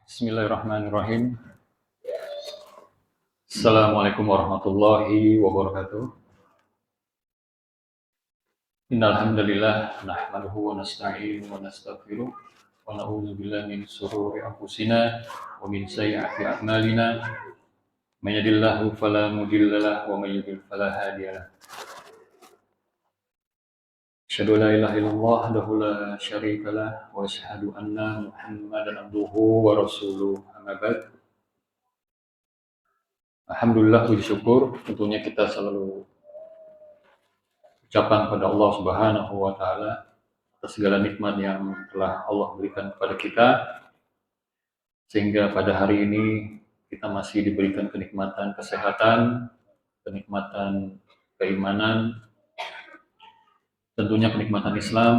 Bismillahirrahmanirrahim. Assalamualaikum warahmatullahi wabarakatuh. Innal hamdalillah nahmaduhu wa nasta'inuhu wa nastaghfiruh wa na'udzu billahi min shururi anfusina wa min sayyiati a'malina. May yahdihillahu fala mudilla lahu wa may yudlil fala hadiya lahu. Asyhadu an la ilaha illallah wahdahu la syarika lah wa asyhadu anna Muhammadan abduhu wa rasuluh. Amma ba'd. Alhamdulillah, puji syukur tentunya kita selalu ucapan pada Allah Subhanahu wa taala atas segala nikmat yang telah Allah berikan kepada kita, sehingga pada hari ini kita masih diberikan kenikmatan kesehatan, kenikmatan keimanan, tentunya kenikmatan Islam,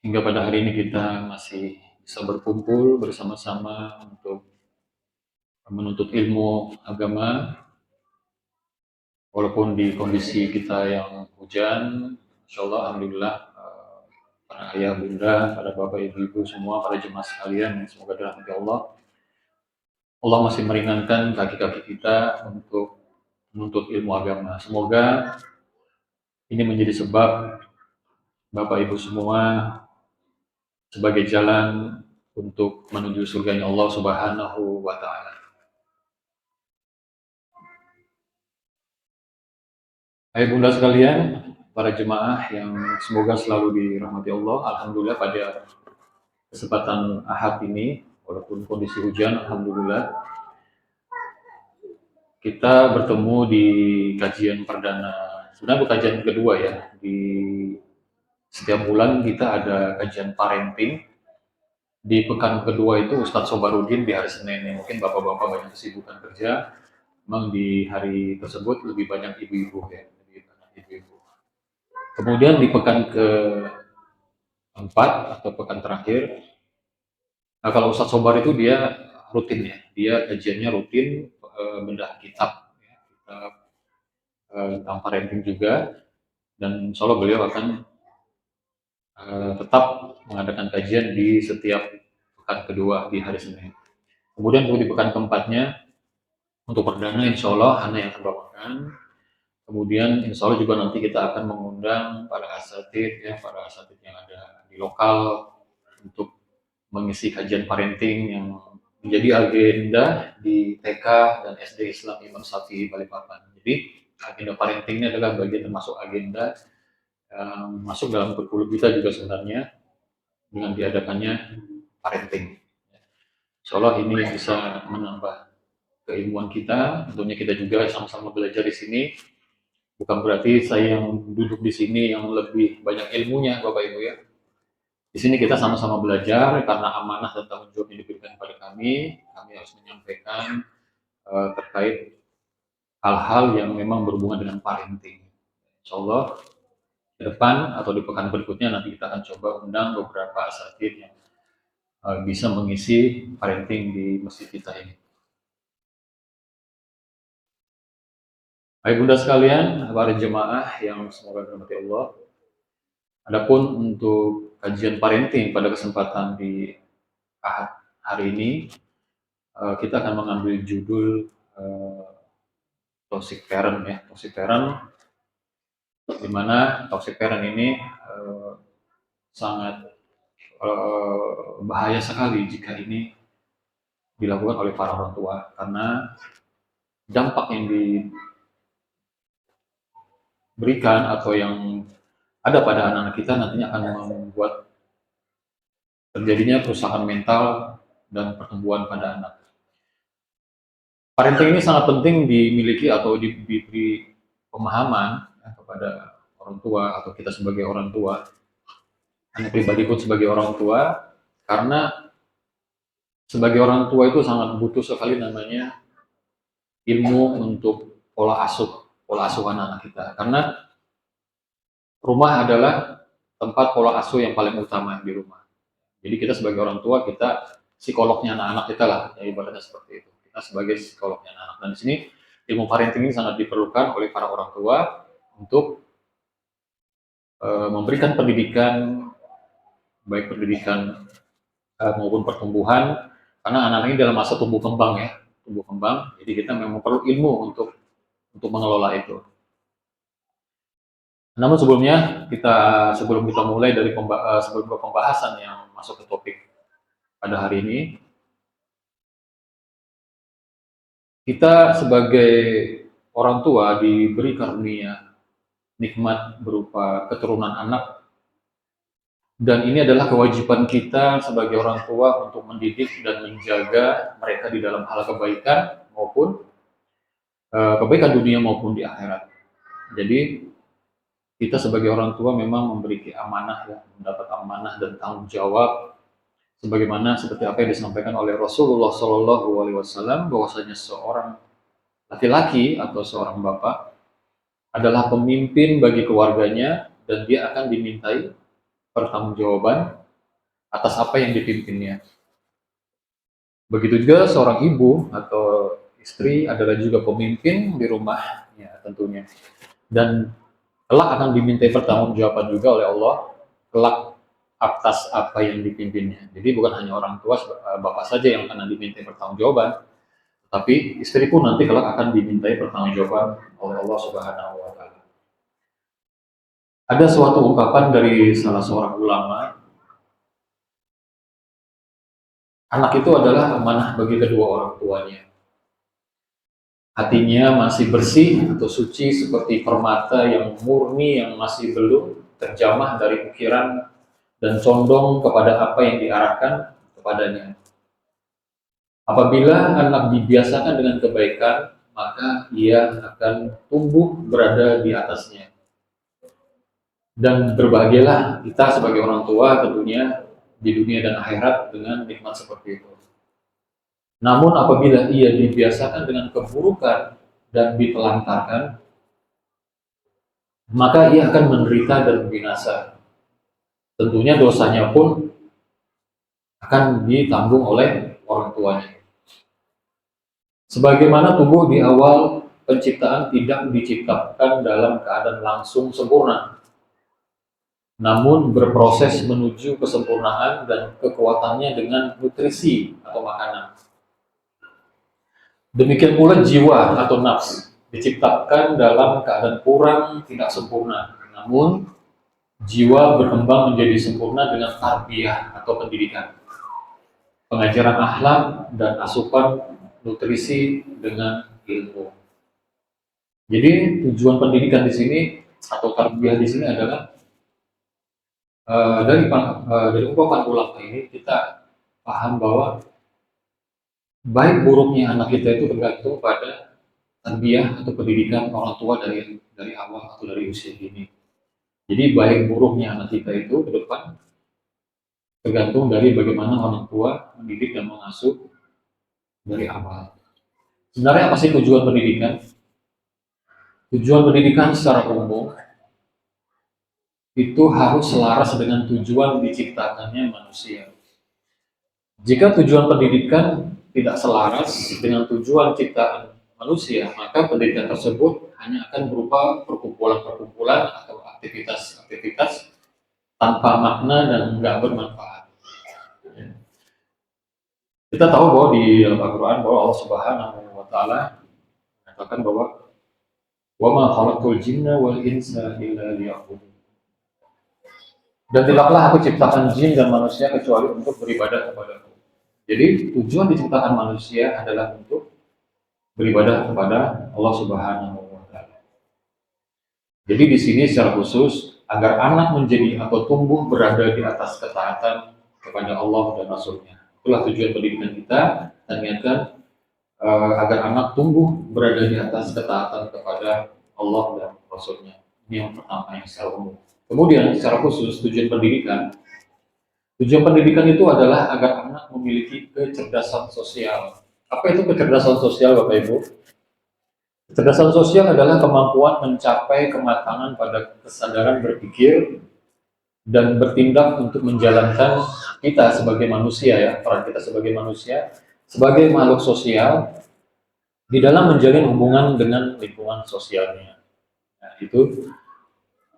hingga pada hari ini kita masih bisa berkumpul bersama-sama untuk menuntut ilmu agama, walaupun di kondisi kita yang hujan. Insyaallah, alhamdulillah, para ayah, bunda, para bapak, ibu-ibu semua, para jemaah sekalian, semoga dirahmati Allah. Allah masih meringankan kaki-kaki kita untuk menuntut ilmu agama. Semoga ini menjadi sebab bapak ibu semua sebagai jalan untuk menuju surganya Allah Subhanahu wa taala. Ayah bunda sekalian, para jemaah yang semoga selalu dirahmati Allah. Alhamdulillah, pada kesempatan Ahad ini, walaupun kondisi hujan, alhamdulillah kita bertemu di kajian perdana. Sebenarnya bukan kajian kedua ya. Di setiap bulan kita ada kajian parenting. Di pekan kedua itu Ustadz Sobarudin di hari Senin. Mungkin bapak-bapak banyak kesibukan kerja. Memang di hari tersebut lebih banyak ibu-ibu ya. Kemudian di pekan keempat atau pekan terakhir, nah kalau Ustadz Sobar itu dia rutin ya. Dia kajiannya rutin, bedah kitab, ya, kitab tentang parenting juga, dan insya Allah beliau akan tetap mengadakan kajian di setiap pekan kedua di hari Senin. Kemudian untuk di pekan keempatnya, untuk perdana insya Allah Hana yang akan bawakan. Kemudian insya Allah juga nanti kita akan mengundang para asatid ya, para asatid yang ada di lokal untuk mengisi kajian parenting yang menjadi agenda di TK dan SD Islam Imam Syafi'i Balikpapan. Jadi agenda parenting ini adalah bagian termasuk agenda yang masuk dalam kurikulum kita juga sebenarnya, dengan diadakannya parenting. Insya Allah ini bisa menambah keilmuan kita. Tentunya kita juga sama-sama belajar di sini. Bukan berarti saya yang duduk di sini yang lebih banyak ilmunya, Bapak Ibu ya. Di sini kita sama-sama belajar karena amanah dan tanggung jawab yang diberikan kepada kami. Kami harus menyampaikan terkait hal-hal yang memang berhubungan dengan parenting. Insya Allah ke depan atau di pekan berikutnya nanti kita akan coba undang beberapa asatid yang bisa mengisi parenting di masjid kita ini. Baik bunda sekalian, para jemaah yang semoga dirahmati Allah. Adapun untuk kajian parenting pada kesempatan di Ahad hari ini, kita akan mengambil judul toxic parent ya, toxic parent, di mana toxic parent ini sangat bahaya sekali jika ini dilakukan oleh para orang tua, karena dampak yang diberikan atau yang ada pada anak-anak kita nantinya akan membuat terjadinya kerusakan mental dan pertumbuhan pada anak. Parenting ini sangat penting dimiliki atau diberi pemahaman ya, kepada orang tua atau kita sebagai orang tua, anak pribadi pun sebagai orang tua, karena sebagai orang tua itu sangat butuh sekali namanya ilmu untuk pola asuh anak kita, karena rumah adalah tempat pola asuh yang paling utama di rumah. Jadi kita sebagai orang tua, kita psikolognya anak-anak kita lah, ya ibaratnya seperti itu. Kita sebagai psikolognya anak-anak. Dan di sini ilmu parenting ini sangat diperlukan oleh para orang tua untuk memberikan pendidikan, baik pendidikan maupun pertumbuhan, karena anak-anak ini dalam masa tumbuh kembang ya, tumbuh kembang. Jadi kita memang perlu ilmu untuk mengelola itu. Namun sebelum kita mulai dari sebelum pembahasan yang masuk ke topik pada hari ini, kita sebagai orang tua diberi karunia nikmat berupa keturunan anak, dan ini adalah kewajiban kita sebagai orang tua untuk mendidik dan menjaga mereka di dalam hal kebaikan maupun kebaikan dunia maupun di akhirat. Jadi kita sebagai orang tua memang memiliki amanah ya, mendapat amanah dan tanggung jawab sebagaimana seperti apa yang disampaikan oleh Rasulullah Shallallahu Alaihi Wasallam, bahwasanya seorang laki-laki atau seorang bapak adalah pemimpin bagi keluarganya dan dia akan dimintai pertanggungjawaban atas apa yang dipimpinnya. Begitu juga seorang ibu atau istri adalah juga pemimpin di rumahnya tentunya, dan kelak akan dimintai pertanggungjawaban juga oleh Allah kelak atas apa yang dipimpinnya. Jadi bukan hanya orang tua, bapak saja yang akan dimintai pertanggungjawaban, tapi istri pun nanti kelak akan dimintai pertanggungjawaban oleh Allah Subhanahu wa Ta'ala. Ada suatu ungkapan dari salah seorang ulama, anak itu adalah amanah bagi kedua orang tuanya. Hatinya masih bersih atau suci seperti permata yang murni yang masih belum terjamah dari ukiran dan condong kepada apa yang diarahkan kepadanya. Apabila anak dibiasakan dengan kebaikan, maka ia akan tumbuh berada di atasnya. Dan berbahagialah kita sebagai orang tua tentunya di dunia dan akhirat dengan nikmat seperti itu. Namun apabila ia dibiasakan dengan keburukan dan ditelantarkan, maka ia akan menderita dan binasa. Tentunya dosanya pun akan ditanggung oleh orang tuanya. Sebagaimana tubuh di awal penciptaan tidak diciptakan dalam keadaan langsung sempurna, namun berproses menuju kesempurnaan dan kekuatannya dengan nutrisi atau makanan. Demikian pula jiwa atau nafs diciptakan dalam keadaan kurang tidak sempurna, namun jiwa berkembang menjadi sempurna dengan tarbiyah atau pendidikan, pengajaran akhlak dan asupan nutrisi dengan ilmu. Jadi tujuan pendidikan di sini atau tarbiyah di sini adalah dari ungkapan ulama ini kita paham bahwa baik buruknya anak kita itu tergantung pada tarbiyah atau pendidikan orang tua dari awal atau dari usia dini. Jadi baik buruknya anak kita itu ke depan tergantung dari bagaimana orang tua mendidik dan mengasuh dari awal. Sebenarnya apa sih tujuan pendidikan? Tujuan pendidikan secara umum itu harus selaras dengan tujuan diciptakannya manusia. Jika tujuan pendidikan tidak selaras dengan tujuan ciptaan manusia, maka pendidikan tersebut hanya akan berupa perkumpulan-perkumpulan atau aktivitas-aktivitas tanpa makna dan enggak bermanfaat. Kita tahu bahwa di dalam Al-Quran bahwa Allah Subhanahu wa Ta'ala mengatakan bahwa wa ma khalaqtul jinna wal insa illa liya'budun. Dan tidaklah aku ciptakan jin dan manusia kecuali untuk beribadah kepadaku. Jadi tujuan diciptakan manusia adalah untuk beribadah kepada Allah Subhanahu wa Ta'ala. Jadi di sini secara khusus agar anak menjadi atau tumbuh berada di atas ketaatan kepada Allah dan Rasul-Nya. Itulah tujuan pendidikan kita, dan niatkan agar anak tumbuh berada di atas ketaatan kepada Allah dan Rasul-Nya. Ini yang pertama yang secara umum. Kemudian secara khusus tujuan pendidikan itu adalah agar anak memiliki kecerdasan sosial. Apa itu kecerdasan sosial, Bapak Ibu? Kecerdasan sosial adalah kemampuan mencapai kematangan pada kesadaran berpikir dan bertindak untuk menjalankan kita sebagai manusia ya, peran kita sebagai manusia, sebagai makhluk sosial di dalam menjalin hubungan dengan lingkungan sosialnya. Nah, itu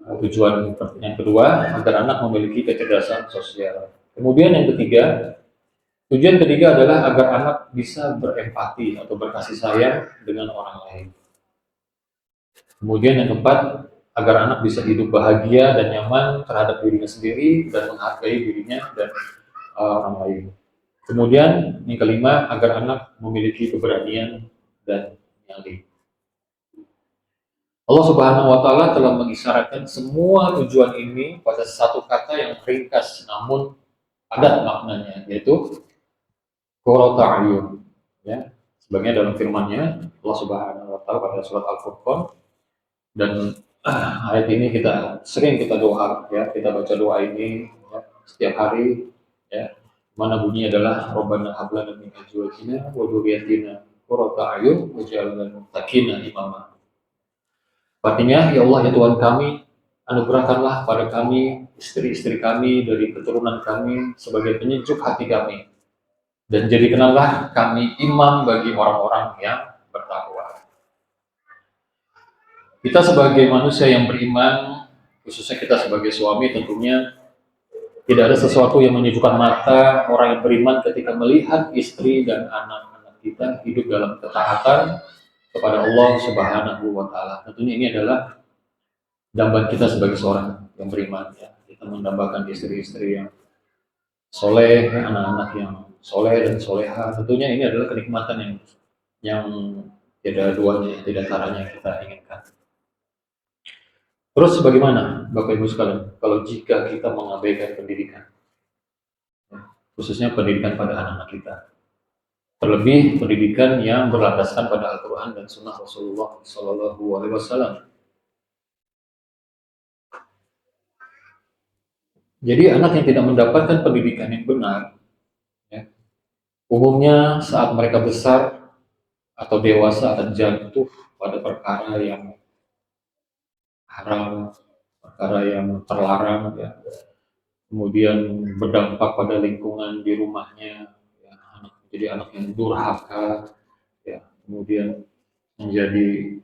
tujuan yang kedua, agar anak memiliki kecerdasan sosial. Kemudian yang ketiga, Tujuan ketiga adalah agar anak bisa berempati atau berkasih sayang dengan orang lain. Kemudian yang keempat, agar anak bisa hidup bahagia dan nyaman terhadap dirinya sendiri dan menghargai dirinya dan orang lain. Kemudian yang kelima, agar anak memiliki keberanian dan nyali. Allah Subhanahu wa taala telah mengisyaratkan semua tujuan ini pada satu kata yang ringkas namun padat maknanya, yaitu qurrata a'yun. Ya. Sebagian dalam firman-Nya Allah Subhanahu wa taala pada surat Al-Furqan, dan ayat ini kita doa, ya, kita baca doa ini ya, setiap hari, ya. Mana bunyi adalah Rabbana hab lana min azwajina wa dzurriyyatina qurrata a'yun waj'alna lil muttaqina imama. Artinya, ya Allah, ya Tuhan kami, anugerahkanlah pada kami istri-istri kami dari keturunan kami sebagai penyejuk hati kami, dan jadikanlah kami imam bagi orang-orang yang bertakwa. Kita sebagai manusia yang beriman, khususnya kita sebagai suami, tentunya tidak ada sesuatu yang menyejukkan mata orang yang beriman ketika melihat istri dan anak-anak kita hidup dalam ketaatan kepada Allah Subhanahu wa taala. Tentunya ini adalah dambaan kita sebagai seorang yang beriman, ya. Kita mendambakan istri-istri yang soleh, anak-anak yang soleh dan soleha. Tentunya ini adalah kenikmatan yang tidak duanya, tidak taranya yang kita inginkan. Terus bagaimana Bapak Ibu sekalian kalau jika kita mengabaikan pendidikan, khususnya pendidikan pada anak-anak kita, terlebih pendidikan yang berlandaskan pada Al-Quran dan Sunnah Rasulullah Sallallahu Alaihi Wasallam. Jadi anak yang tidak mendapatkan pendidikan yang benar, ya, umumnya saat mereka besar atau dewasa akan jatuh pada perkara yang haram, perkara yang terlarang, ya. Kemudian berdampak pada lingkungan di rumahnya, ya. Jadi anak yang durhaka, ya. Kemudian menjadi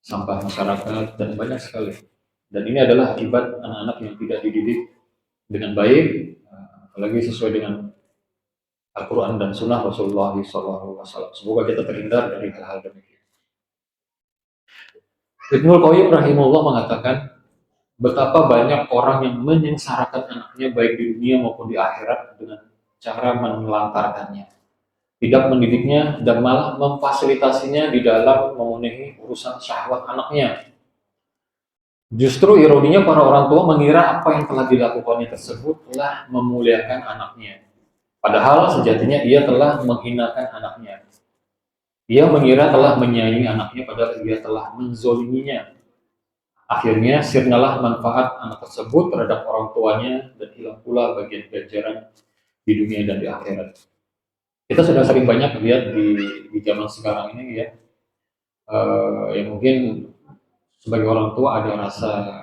sampah masyarakat dan banyak sekali. Dan ini adalah akibat anak-anak yang tidak dididik dengan baik, apalagi sesuai dengan Al-Quran dan Sunnah Rasulullah SAW. Semoga kita terhindar dari hal-hal demikian. Ibnul Qayyim rahimahullah mengatakan, betapa banyak orang yang menyengsarakan anaknya baik di dunia maupun di akhirat dengan cara menelantarkannya, tidak mendidiknya, dan malah memfasilitasinya di dalam memenuhi urusan syahwat anaknya. Justru ironinya para orang tua mengira apa yang telah dilakukannya tersebut telah memuliakan anaknya. Padahal sejatinya ia telah menghinakan anaknya. Ia mengira telah menyayangi anaknya, padahal ia telah menzoliminya. Akhirnya sirnalah manfaat anak tersebut terhadap orang tuanya dan hilang pula bagian ganjaran di dunia dan di akhirat. Kita sudah sering banyak lihat di zaman sekarang ini, ya, yang mungkin sebagai orang tua ada rasa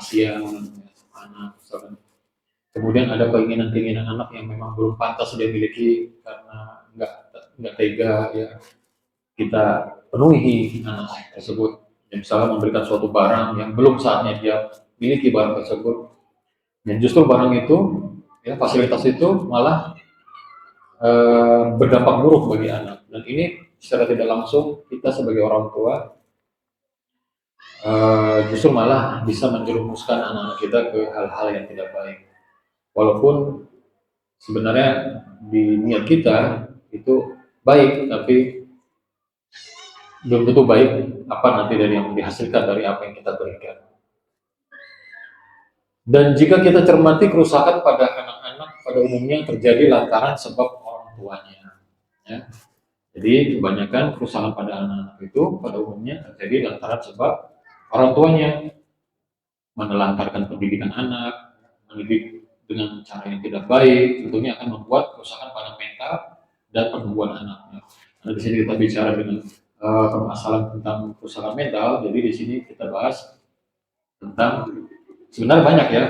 kasihan anak, misalkan. Kemudian ada keinginan-keinginan anak yang memang belum pantas dia miliki karena nggak tega, ya, kita penuhi anak tersebut. Ya, misalnya memberikan suatu barang yang belum saatnya dia miliki barang tersebut, dan justru barang itu, ya, fasilitas itu malah berdampak buruk bagi anak. Dan ini secara tidak langsung kita sebagai orang tua justru malah bisa menjerumuskan anak-anak kita ke hal-hal yang tidak baik. Walaupun sebenarnya di niat kita itu baik, tapi belum tentu baik apa nanti dari yang dihasilkan dari apa yang kita berikan. Dan jika kita cermati, kerusakan pada anak-anak pada umumnya terjadi lantaran sebab orang tuanya, ya. Jadi kebanyakan kerusakan pada anak-anak itu pada umumnya terjadi lantaran sebab orang tuanya menelantarkan pendidikan anak, mendidik dengan cara yang tidak baik, tentunya akan membuat kerusakan pada mental dan pertumbuhan anaknya. Nah, di sini kita bicara dengan permasalahan tentang kerusakan mental, jadi di sini kita bahas tentang sebenarnya banyak, ya,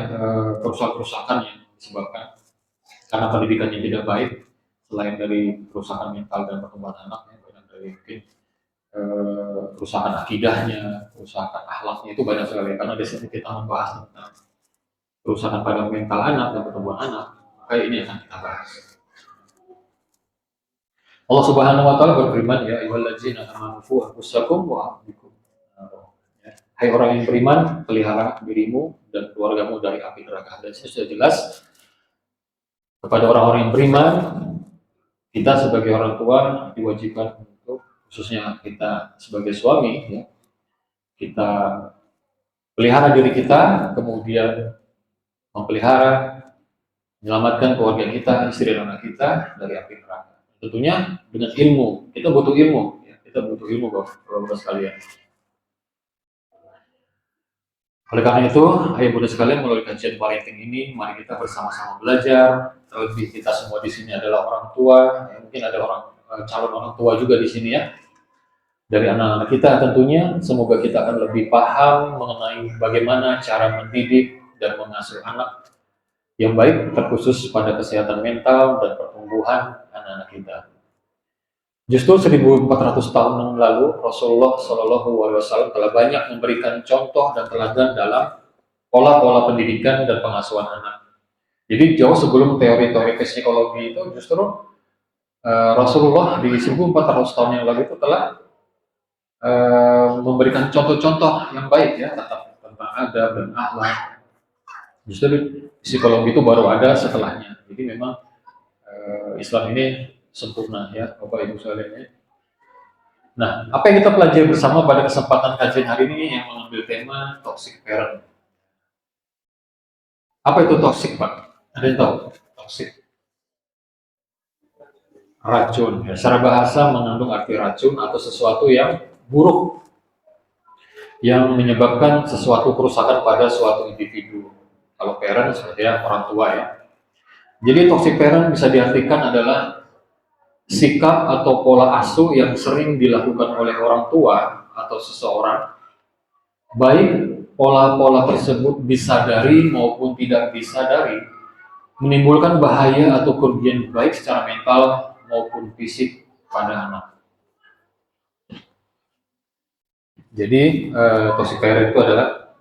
kerusakan-kerusakan yang disebabkan karena pendidikan yang tidak baik. Selain dari kerusakan mental dan pertumbuhan anaknya, banyak dari mungkin kerusakan akidahnya, kerusakan akhlaknya, itu banyak sekali. Karena di sini kita membahas tentang kerusakan pada mental anak dan pertumbuhan anak, maka ini akan kita bahas. Allah Subhanahu wa taala berfirman, ya ayyuhallazina amanu qu anfusakum wa ahlikum. Ya. Hai orang yang beriman, pelihara dirimu dan keluargamu dari api neraka. Dan ini sudah jelas kepada orang-orang yang beriman, kita sebagai orang tua diwajibkan untuk, khususnya kita sebagai suami, ya, kita pelihara diri kita, kemudian memelihara, menyelamatkan keluarga kita, istri dan anak kita dari api neraka. Tentunya dengan ilmu. Kita butuh ilmu, ya. Kita butuh ilmu, Bapak sekalian. Oleh karena itu, ayo Bunda sekalian, melalui kajian parenting ini, mari kita bersama-sama belajar. Terlebih kita semua di sini adalah orang tua, ya, mungkin ada calon orang tua juga di sini ya. Dari anak-anak kita tentunya, semoga kita akan lebih paham mengenai bagaimana cara mendidik dan mengasuh anak yang baik, terkhusus pada kesehatan mental dan pertumbuhan anak-anak kita. Justru 1400 tahun yang lalu, Rasulullah SAW telah banyak memberikan contoh dan teladan dalam pola-pola pendidikan dan pengasuhan anak. Jadi jauh sebelum teori-teori psikologi itu, justru Rasulullah di 1400 tahun yang lalu itu telah memberikan contoh-contoh yang baik ya tentang adab dan akhlak. Justru psikologi itu baru ada setelahnya. Jadi memang Islam ini sempurna ya, Bapak Ibu sekalian ya. Nah, apa yang kita pelajari bersama pada kesempatan kajian hari ini yang mengambil tema toxic parent. Apa itu toxic, Pak? Ada yang tahu? Toxic. Racun. Ya. Secara bahasa mengandung arti racun atau sesuatu yang buruk yang menyebabkan sesuatu kerusakan pada suatu individu. Kalau parent seperti ya, orang tua ya. Jadi toxic parent bisa diartikan adalah sikap atau pola asuh yang sering dilakukan oleh orang tua atau seseorang, baik pola-pola tersebut disadari maupun tidak disadari, menimbulkan bahaya atau kerugian baik secara mental maupun fisik pada anak. Jadi toxic parent itu adalah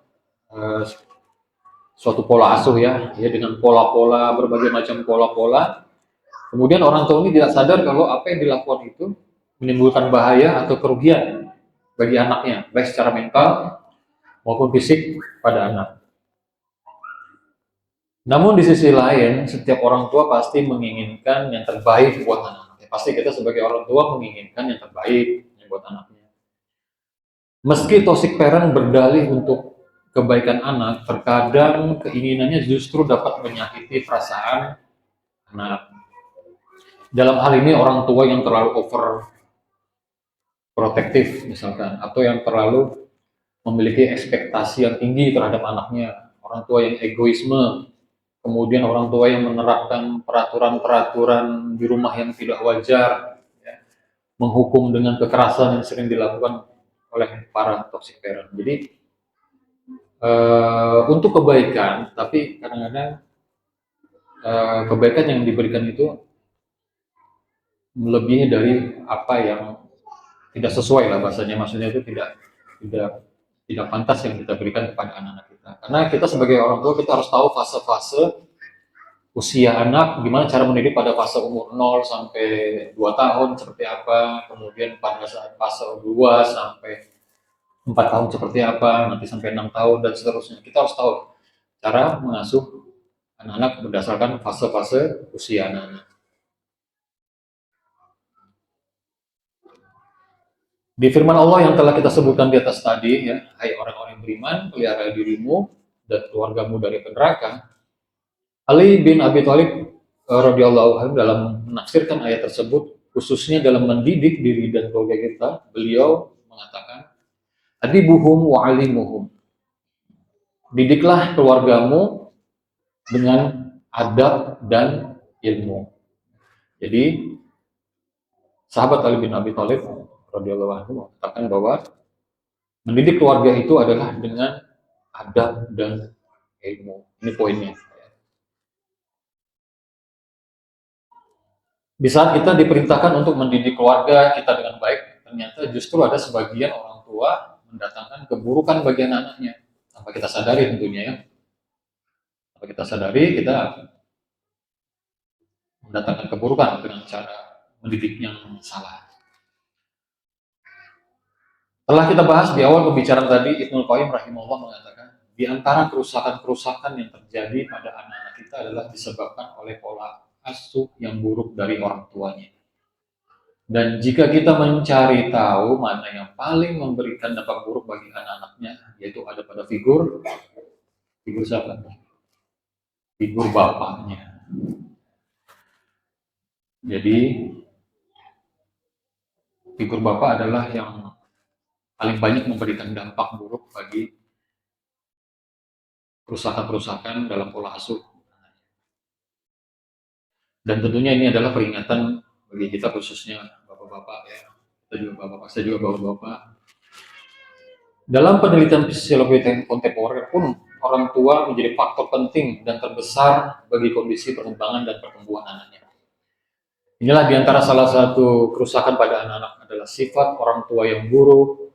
suatu pola asuh ya dengan pola-pola, berbagai macam pola-pola. Kemudian orang tua ini tidak sadar kalau apa yang dilakukan itu menimbulkan bahaya atau kerugian bagi anaknya, baik secara mental maupun fisik pada anak. Namun di sisi lain, setiap orang tua pasti menginginkan yang terbaik buat anaknya. Pasti kita sebagai orang tua menginginkan yang terbaik buat anaknya. Meski toxic parent berdalih untuk kebaikan anak, terkadang keinginannya justru dapat menyakiti perasaan anak. Dalam hal ini orang tua yang terlalu over protektif misalkan, atau yang terlalu memiliki ekspektasi yang tinggi terhadap anaknya, orang tua yang egoisme, kemudian orang tua yang menerapkan peraturan-peraturan di rumah yang tidak wajar, ya, menghukum dengan kekerasan yang sering dilakukan oleh para toxic parent. Jadi untuk kebaikan, tapi kadang-kadang kebaikan yang diberikan itu melebihi dari apa yang tidak sesuai lah bahasanya, maksudnya itu tidak pantas yang kita berikan kepada anak-anak kita. Karena kita sebagai orang tua kita harus tahu fase-fase usia anak, gimana cara mendidik pada fase umur 0 sampai 2 tahun seperti apa, kemudian pada saat fase 2 sampai 4 tahun seperti apa, nanti sampai 6 tahun dan seterusnya. Kita harus tahu cara mengasuh anak-anak berdasarkan fase-fase usia anak-anak. Di firman Allah yang telah kita sebutkan di atas tadi, ya, hai orang-orang yang beriman, pelihara dirimu dan keluargamu dari neraka. Ali bin Abi Thalib radhiyallahu anhu dalam menafsirkan ayat tersebut, khususnya dalam mendidik diri dan keluarga kita, beliau mengatakan, adibuhum wa alimuhum. Didiklah keluargamu dengan adab dan ilmu. Jadi sahabat Ali bin Abi Thalib radhiyallahu anhu mengatakan bahwa mendidik keluarga itu adalah dengan adab dan ilmu. Ini poinnya. Di saat kita diperintahkan untuk mendidik keluarga kita dengan baik, ternyata justru ada sebagian orang tua mendatangkan keburukan bagi anak-anaknya. Tanpa kita sadari tentunya ya. Tanpa kita sadari, kita mendatangkan keburukan dengan cara mendidik yang salah. Telah kita bahas di awal pembicaraan tadi, Ibnu Qayyim rahimahullah mengatakan, di antara kerusakan-kerusakan yang terjadi pada anak-anak kita adalah disebabkan oleh pola asuh yang buruk dari orang tuanya. Dan jika kita mencari tahu mana yang paling memberikan dampak buruk bagi anak-anaknya, yaitu ada pada figur siapa? Figur bapaknya. Jadi figur bapak adalah yang paling banyak memberikan dampak buruk bagi kerusakan-kerusakan dalam pola asuh. Dan tentunya ini adalah peringatan bagi kita, khususnya bapak-bapak ya. Kita juga bapak-bapak, saya juga bapak-bapak. Dalam penelitian psikologi kontemporer pun orang tua menjadi faktor penting dan terbesar bagi kondisi perkembangan dan pertumbuhan anaknya. Inilah diantara salah satu kerusakan pada anak-anak adalah sifat orang tua yang buruk,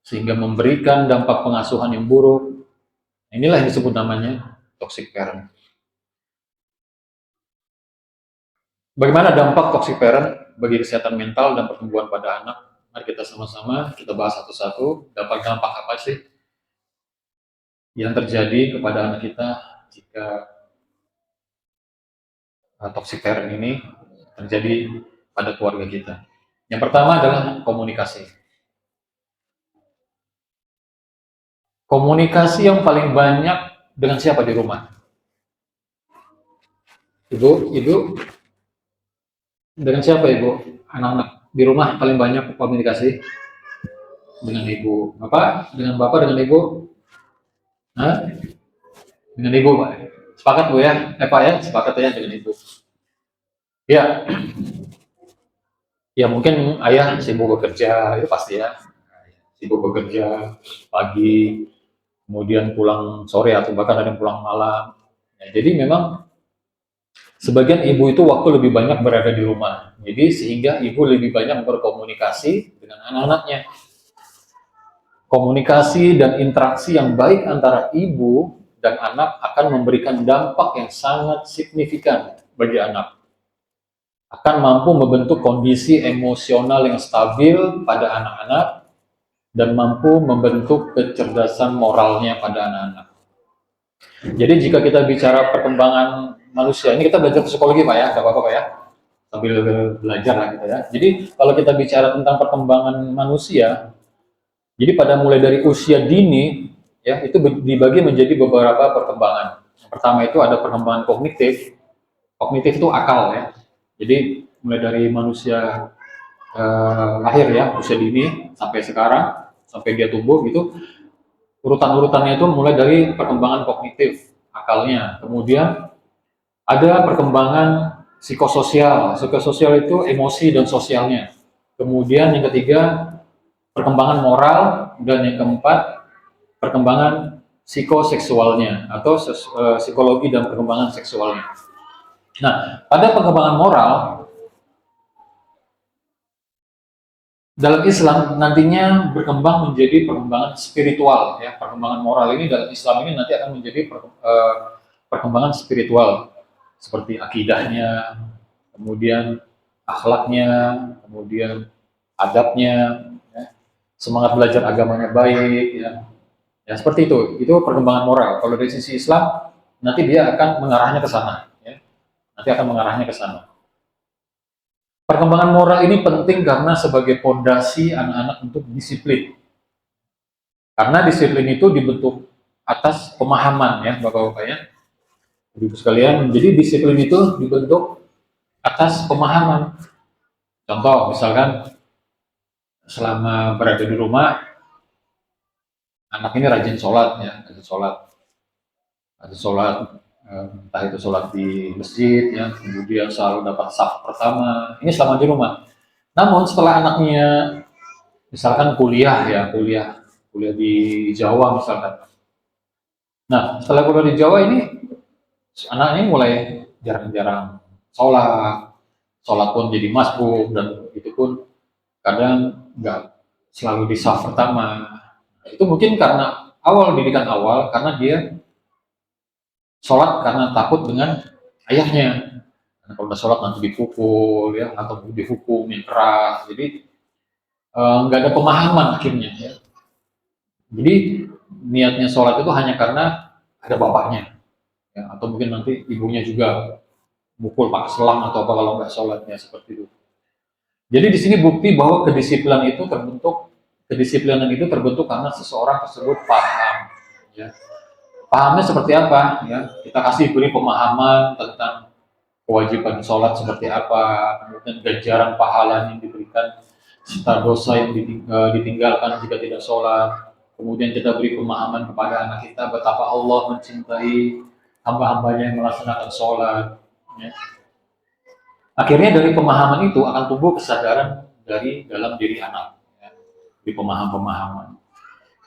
sehingga memberikan dampak pengasuhan yang buruk. Inilah yang disebut namanya toxic parent. Bagaimana dampak toxic parent bagi kesehatan mental dan pertumbuhan pada anak? Mari kita sama-sama kita bahas satu-satu. Dampak apa sih yang terjadi kepada anak kita jika toxic parent ini terjadi pada keluarga kita? Yang pertama adalah komunikasi. Komunikasi yang paling banyak dengan siapa di rumah? Ibu, dengan siapa ibu? Anak-anak di rumah paling banyak komunikasi dengan ibu. Dengan bapak, dengan ibu? Hah? Dengan ibu, Pak. Sepakat Bu ya? Pak ya, sepakat ya dengan ibu. Ya, ya mungkin ayah sibuk bekerja, itu pasti ya. Sibuk bekerja pagi, kemudian pulang sore atau bahkan ada yang pulang malam. Ya, jadi memang sebagian ibu itu waktu lebih banyak berada di rumah. Jadi sehingga ibu lebih banyak berkomunikasi dengan anak-anaknya. Komunikasi dan interaksi yang baik antara ibu dan anak akan memberikan dampak yang sangat signifikan bagi anak. Akan mampu membentuk kondisi emosional yang stabil pada anak-anak dan mampu membentuk kecerdasan moralnya pada anak-anak. Jadi jika kita bicara perkembangan manusia, ini kita belajar psikologi Pak ya, nggak apa-apa Pak ya, sambil belajar lah kita ya. Jadi kalau kita bicara tentang perkembangan manusia, jadi pada mulai dari usia dini, ya itu dibagi menjadi beberapa perkembangan. Yang pertama itu ada perkembangan kognitif. Kognitif itu akal ya. Jadi mulai dari manusia lahir ya, usia dini sampai sekarang, sampai dia tumbuh gitu, urutan-urutannya itu mulai dari perkembangan kognitif, akalnya. Kemudian ada perkembangan psikososial. Psikososial itu emosi dan sosialnya. Kemudian yang ketiga, perkembangan moral, dan yang keempat, perkembangan psikoseksualnya atau psikologi dan perkembangan seksualnya. Nah, pada perkembangan moral dalam Islam nantinya berkembang menjadi perkembangan spiritual ya. Perkembangan moral ini dalam Islam ini nanti akan menjadi perkembangan spiritual seperti akidahnya, kemudian akhlaknya, kemudian adabnya, ya. Semangat belajar agamanya baik ya. Ya seperti itu perkembangan moral. Kalau dari sisi Islam nanti dia akan mengarahnya ke sana ya. Nanti akan mengarahnya ke sana. Perkembangan moral ini penting karena sebagai fondasi anak-anak untuk disiplin. Karena disiplin itu dibentuk atas pemahaman ya Bapak-bapak ya. Ibu sekalian, jadi disiplin itu dibentuk atas pemahaman. Contoh misalkan selama berada di rumah, anak ini rajin sholat ya, rajin sholat, entah itu sholat di masjid ya, kemudian selalu dapat saf pertama. Ini selama di rumah. Namun setelah anaknya misalkan kuliah di Jawa misalkan. Nah, setelah kuliah di Jawa ini anak ini mulai jarang-jarang sholat pun jadi masbuk, dan itu pun kadang nggak selalu di saf pertama. Itu mungkin karena didikan awal, karena dia sholat karena takut dengan ayahnya, Kalau udah sholat nanti dipukul ya, atau dihukum yang keras. Jadi nggak ada pemahaman akhirnya ya. Jadi niatnya sholat itu hanya karena ada bapaknya, ya, atau mungkin nanti ibunya juga mukul pakai selang atau apa kalau nggak sholatnya seperti itu. Jadi di sini bukti bahwa kedisiplinan itu terbentuk karena seseorang tersebut paham. Ya. Pahamnya seperti apa? Ya, kita kasih beri pemahaman tentang kewajiban sholat seperti apa, kemudian ganjaran pahala yang diberikan, serta dosa yang ditinggalkan jika tidak sholat. Kemudian kita beri pemahaman kepada anak kita betapa Allah mencintai hamba-hambanya yang melaksanakan sholat. Ya. Akhirnya dari pemahaman itu akan tumbuh kesadaran dari dalam diri anak, ya, di pemahaman-pemahaman.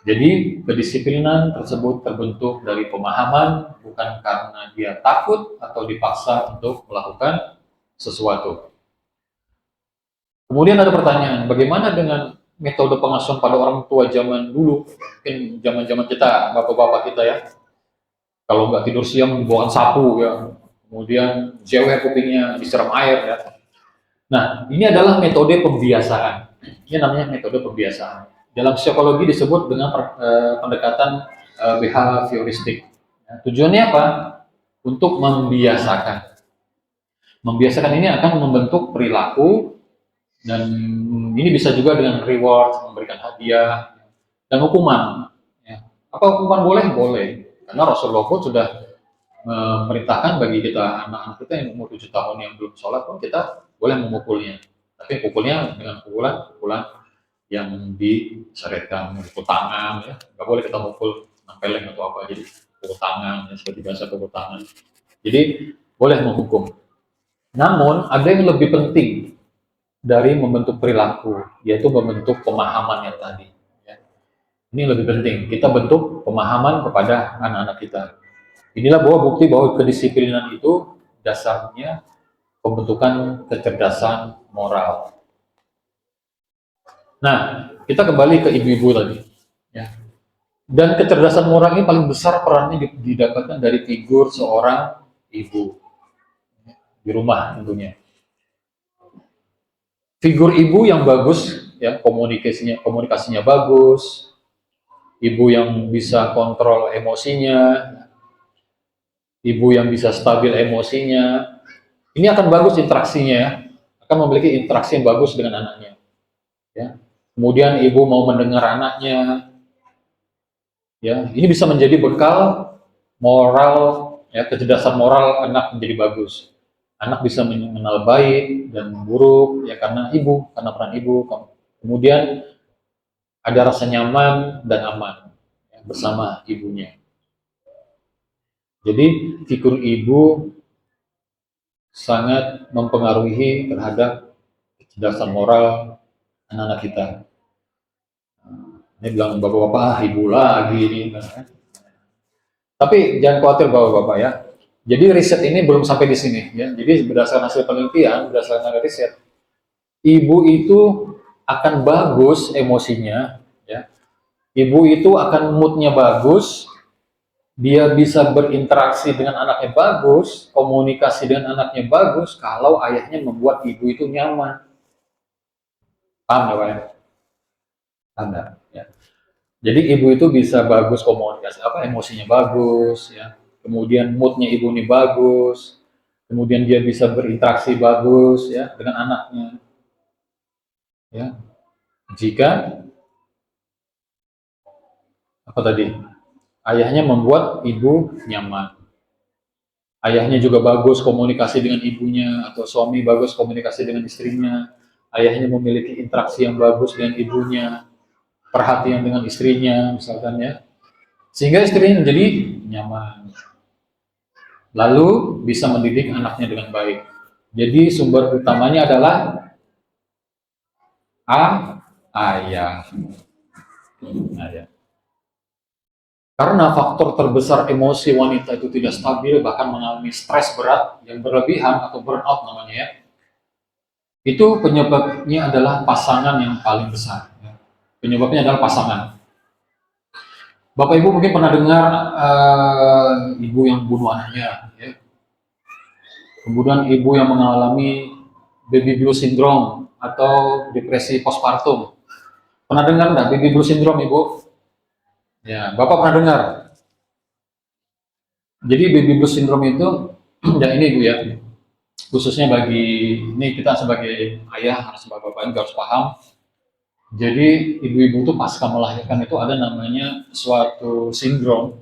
Jadi kedisiplinan tersebut terbentuk dari pemahaman, bukan karena dia takut atau dipaksa untuk melakukan sesuatu. Kemudian ada pertanyaan, bagaimana dengan metode pengasuhan pada orang tua zaman dulu? Mungkin zaman-zaman kita, bapak-bapak kita ya, kalau nggak tidur siang dibawakan sapu ya, kemudian jewer kupingnya disiram air ya. Nah, ini adalah metode pembiasaan. Ini namanya metode pembiasaan. Dalam psikologi disebut dengan pendekatan behavioristik. Ya, tujuannya apa? Untuk membiasakan. Membiasakan ini akan membentuk perilaku, dan ini bisa juga dengan reward, memberikan hadiah, dan hukuman. Ya. Apa hukuman boleh? Boleh. Karena Rasulullah pun sudah memerintahkan bagi kita, anak-anak kita yang umur 7 tahun yang belum sholat pun kita boleh memukulnya. Tapi pukulnya dengan pukulan yang disyariatkan, memukul tangan ya, nggak boleh kita mukul nempeleng atau apa, jadi pukul tangan ya, seperti biasa pukul tangan. Jadi boleh menghukum. Namun ada yang lebih penting dari membentuk perilaku, yaitu membentuk pemahaman yang tadi. Ya. Ini lebih penting, kita bentuk pemahaman kepada anak-anak kita. Inilah bahwa bukti bahwa kedisiplinan itu dasarnya pembentukan kecerdasan moral. Nah, kita kembali ke ibu-ibu tadi. Ya. Dan kecerdasan moral ini paling besar perannya didapatkan dari figur seorang ibu di rumah tentunya. Figur ibu yang bagus, ya, komunikasinya bagus, ibu yang bisa kontrol emosinya, ibu yang bisa stabil emosinya, ini akan bagus interaksinya, ya, akan memiliki interaksi yang bagus dengan anaknya. Ya. Kemudian ibu mau mendengar anaknya, ya, ini bisa menjadi bekal moral, ya, kecerdasan moral anak menjadi bagus. Anak bisa mengenal baik dan buruk, ya, karena peran ibu. Kemudian ada rasa nyaman dan aman, ya, bersama ibunya. Jadi figur ibu sangat mempengaruhi terhadap kecerdasan moral anak-anak kita. Ini bilang bapak-bapak, ibu lagi ini. Tapi jangan khawatir bapak-bapak ya. Jadi riset ini belum sampai di sini ya. Jadi berdasarkan hasil penelitian, berdasarkan riset, ibu itu akan bagus emosinya, ya. Ibu itu akan moodnya bagus, dia bisa berinteraksi dengan anaknya bagus, komunikasi dengan anaknya bagus, kalau ayahnya membuat ibu itu nyaman. Paham ya Pak ya? Anda, ya. Jadi ibu itu bisa bagus komunikasi, emosinya bagus, ya. Kemudian moodnya ibu ini bagus, kemudian dia bisa berinteraksi bagus, ya, dengan anaknya. Ya, jika apa tadi? Ayahnya membuat ibu nyaman. Ayahnya juga bagus komunikasi dengan ibunya, atau suami bagus komunikasi dengan istrinya. Ayahnya memiliki interaksi yang bagus dengan ibunya, perhatian dengan istrinya, misalkan ya. Sehingga istrinya menjadi nyaman. Lalu bisa mendidik anaknya dengan baik. Jadi sumber utamanya adalah ayah. Ayah. Karena faktor terbesar emosi wanita itu tidak stabil, bahkan mengalami stres berat yang berlebihan atau burnout namanya ya. Itu penyebabnya adalah pasangan yang paling besar. Ya. Penyebabnya adalah pasangan. Bapak Ibu mungkin pernah dengar ibu yang bunuh anaknya. Ya. Kemudian ibu yang mengalami baby blue syndrome atau depresi postpartum. Pernah dengar nggak baby blue syndrome, Ibu? Ya, Bapak pernah dengar. Jadi baby blue syndrome itu, ya ini Bu ya, khususnya bagi ini kita sebagai ayah, sebagai bapak juga harus paham. Jadi ibu-ibu tuh pasca melahirkan itu ada namanya suatu sindrom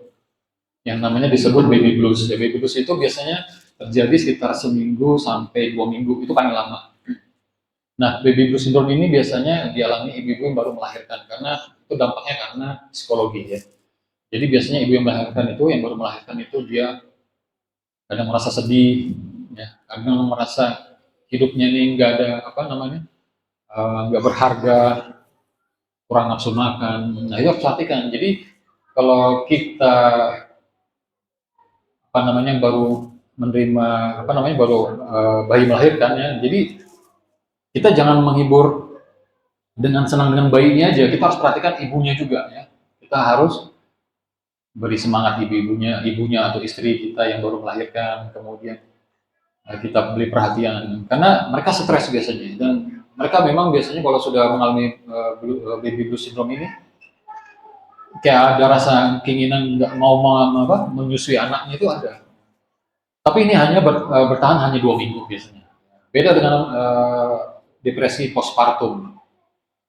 yang namanya disebut baby blues. Ya, baby blues itu biasanya terjadi sekitar seminggu sampai 2 minggu, itu paling lama. Nah, baby blues syndrome ini biasanya dialami ibu-ibu yang baru melahirkan karena itu dampaknya karena psikologi ya. Jadi biasanya ibu yang melahirkan itu, yang baru melahirkan itu dia kadang merasa sedih, ya, kadang merasa hidupnya ini nggak ada apa namanya, nggak berharga, kurang nafsu makan. Nah itu harus perhatikan. Jadi kalau kita apa namanya baru menerima apa namanya baru bayi melahirkan ya, jadi kita jangan menghibur dengan senang dengan bayinya aja. Kita harus perhatikan ibunya juga ya. Kita harus beri semangat ibunya atau istri kita yang baru melahirkan, kemudian kita beri perhatian karena mereka stres biasanya dan mereka memang biasanya kalau sudah mengalami baby blue syndrome ini kayak ada rasa keinginan nggak mau menyusui anaknya itu ada. Tapi ini hanya bertahan hanya 2 minggu biasanya. Beda dengan depresi postpartum.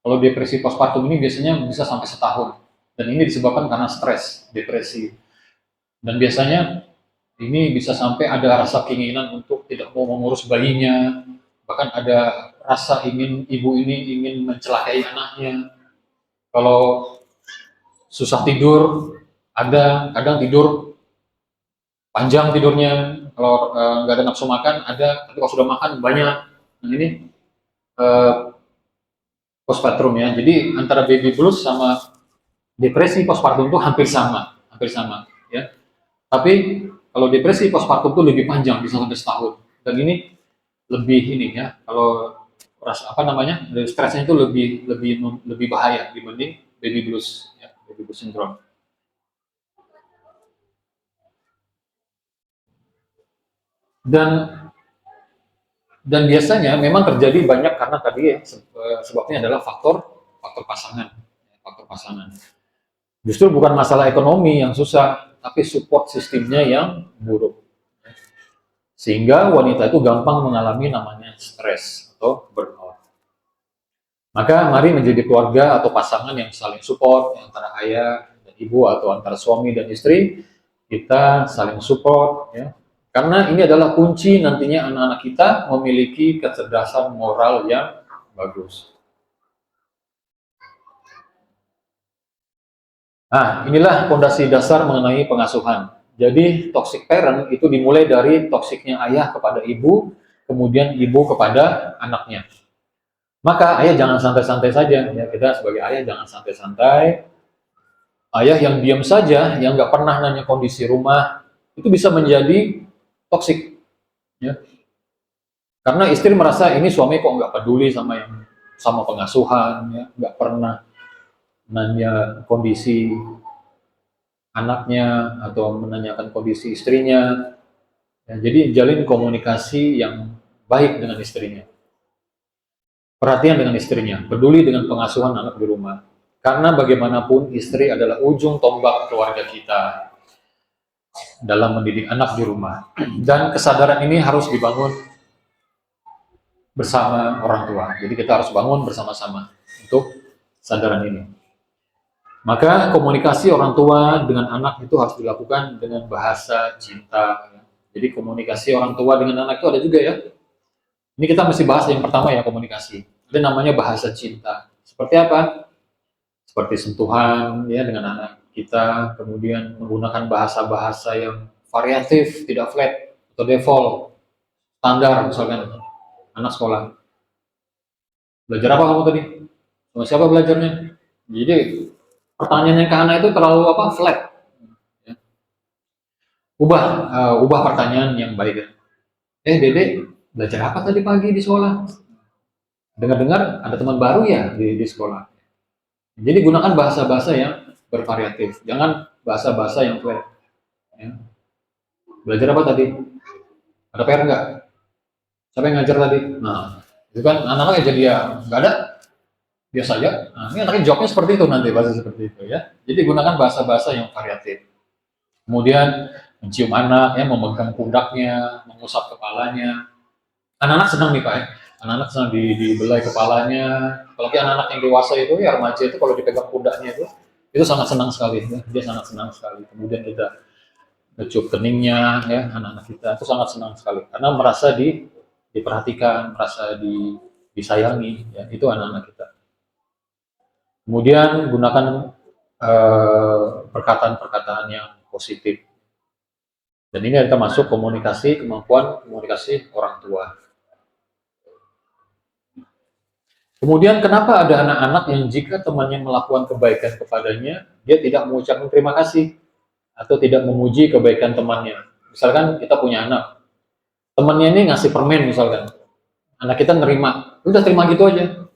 Kalau depresi postpartum ini biasanya bisa sampai setahun. Dan ini disebabkan karena stres, depresi. Dan biasanya ini bisa sampai ada rasa keinginan untuk tidak mau mengurus bayinya. Bahkan ada rasa ibu ini ingin mencelakai anaknya. Kalau susah tidur, ada kadang tidur panjang tidurnya, kalau nggak ada nafsu makan ada, tapi kalau sudah makan banyak. Nah ini postpartum ya. Jadi antara baby blues sama depresi postpartum itu hampir sama ya. Tapi kalau depresi postpartum itu lebih panjang, bisa sampai setahun. Dan ini lebih ini ya, kalau rasa apa namanya, stresnya itu lebih bahaya dibanding baby blues ya, baby blues syndrome. Dan Dan biasanya memang terjadi banyak karena tadi ya, sebabnya adalah faktor faktor pasangan, faktor pasangan. Justru bukan masalah ekonomi yang susah, tapi support sistemnya yang buruk. Sehingga wanita itu gampang mengalami namanya stres atau burnout. Maka mari menjadi keluarga atau pasangan yang saling support antara ayah dan ibu atau antara suami dan istri, kita saling support ya. Karena ini adalah kunci nantinya anak-anak kita memiliki kecerdasan moral yang bagus. Nah, inilah fondasi dasar mengenai pengasuhan. Jadi, toxic parent itu dimulai dari toksiknya ayah kepada ibu, kemudian ibu kepada anaknya. Maka ayah jangan santai-santai saja, ya kita sebagai ayah jangan santai-santai. Ayah yang diam saja, yang nggak pernah nanya kondisi rumah, itu bisa menjadi toksik. Ya. Karena istri merasa ini suami kok nggak peduli sama pengasuhan, ya, nggak pernah nanya kondisi anaknya atau menanyakan kondisi istrinya. Ya, jadi jalin komunikasi yang baik dengan istrinya. Perhatian dengan istrinya, peduli dengan pengasuhan anak di rumah. Karena bagaimanapun istri adalah ujung tombak keluarga kita dalam mendidik anak di rumah. Dan kesadaran ini harus dibangun bersama orang tua. Jadi kita harus bangun bersama-sama untuk kesadaran ini. Maka komunikasi orang tua dengan anak itu harus dilakukan dengan bahasa cinta. Jadi komunikasi orang tua dengan anak itu ada juga ya. Ini kita mesti bahas yang pertama ya, komunikasi. Ada namanya bahasa cinta. Seperti apa? Seperti sentuhan ya dengan anak kita, kemudian menggunakan bahasa-bahasa yang variatif, tidak flat atau default, standar misalkan anak sekolah. Belajar apa kamu tadi? Sama siapa belajarnya? Jadi pertanyaannya ke anak itu terlalu apa? Flat. Ya. Ubah pertanyaan yang baik. Dede, belajar apa tadi pagi di sekolah? Dengar-dengar ada teman baru ya di sekolah. Jadi gunakan bahasa-bahasa yang bervariatif. Jangan bahasa-bahasa yang flat. Ya. Belajar apa tadi? Ada PR nggak? Siapa yang ngajar tadi? Nah, itu kan anak-anak ya jadi ya nggak ada, biasa aja. Nah, ini anaknya jawabnya seperti itu nanti, bahasa seperti itu ya. Jadi gunakan bahasa-bahasa yang variatif. Kemudian mencium anak, ya, memegang pundaknya, mengusap kepalanya. Anak-anak senang nih Pak ya. Anak-anak senang dibelai kepalanya. Apalagi anak-anak yang dewasa itu, ya remaja itu kalau dipegang pundaknya itu sangat senang sekali. Ya. Dia sangat senang sekali. Kemudian kita ngecup keningnya, ya anak-anak kita itu sangat senang sekali karena merasa diperhatikan, merasa disayangi. Ya, itu anak-anak kita. Kemudian gunakan perkataan-perkataan yang positif. Dan ini ada termasuk komunikasi, kemampuan komunikasi orang tua. Kemudian kenapa ada anak-anak yang jika temannya melakukan kebaikan kepadanya, dia tidak mengucapkan terima kasih atau tidak memuji kebaikan temannya. Misalkan kita punya anak, temannya ini ngasih permen misalkan, anak kita nerima, udah terima gitu aja.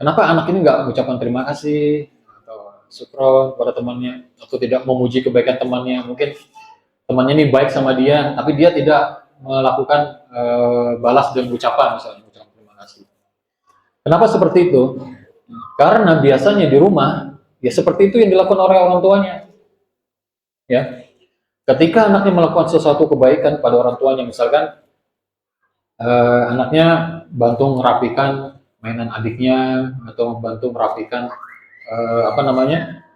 Kenapa anak ini nggak mengucapkan terima kasih atau syukron pada temannya atau tidak memuji kebaikan temannya? Mungkin temannya ini baik sama dia, tapi dia tidak melakukan balas dengan ucapan, misalnya ucapan terima kasih. Kenapa seperti itu? Karena biasanya di rumah ya seperti itu yang dilakukan oleh orang tuanya. Ya, ketika anaknya melakukan sesuatu kebaikan pada orang tuanya, misalkan anaknya bantu merapikan mainan adiknya atau bantu merapikan apa namanya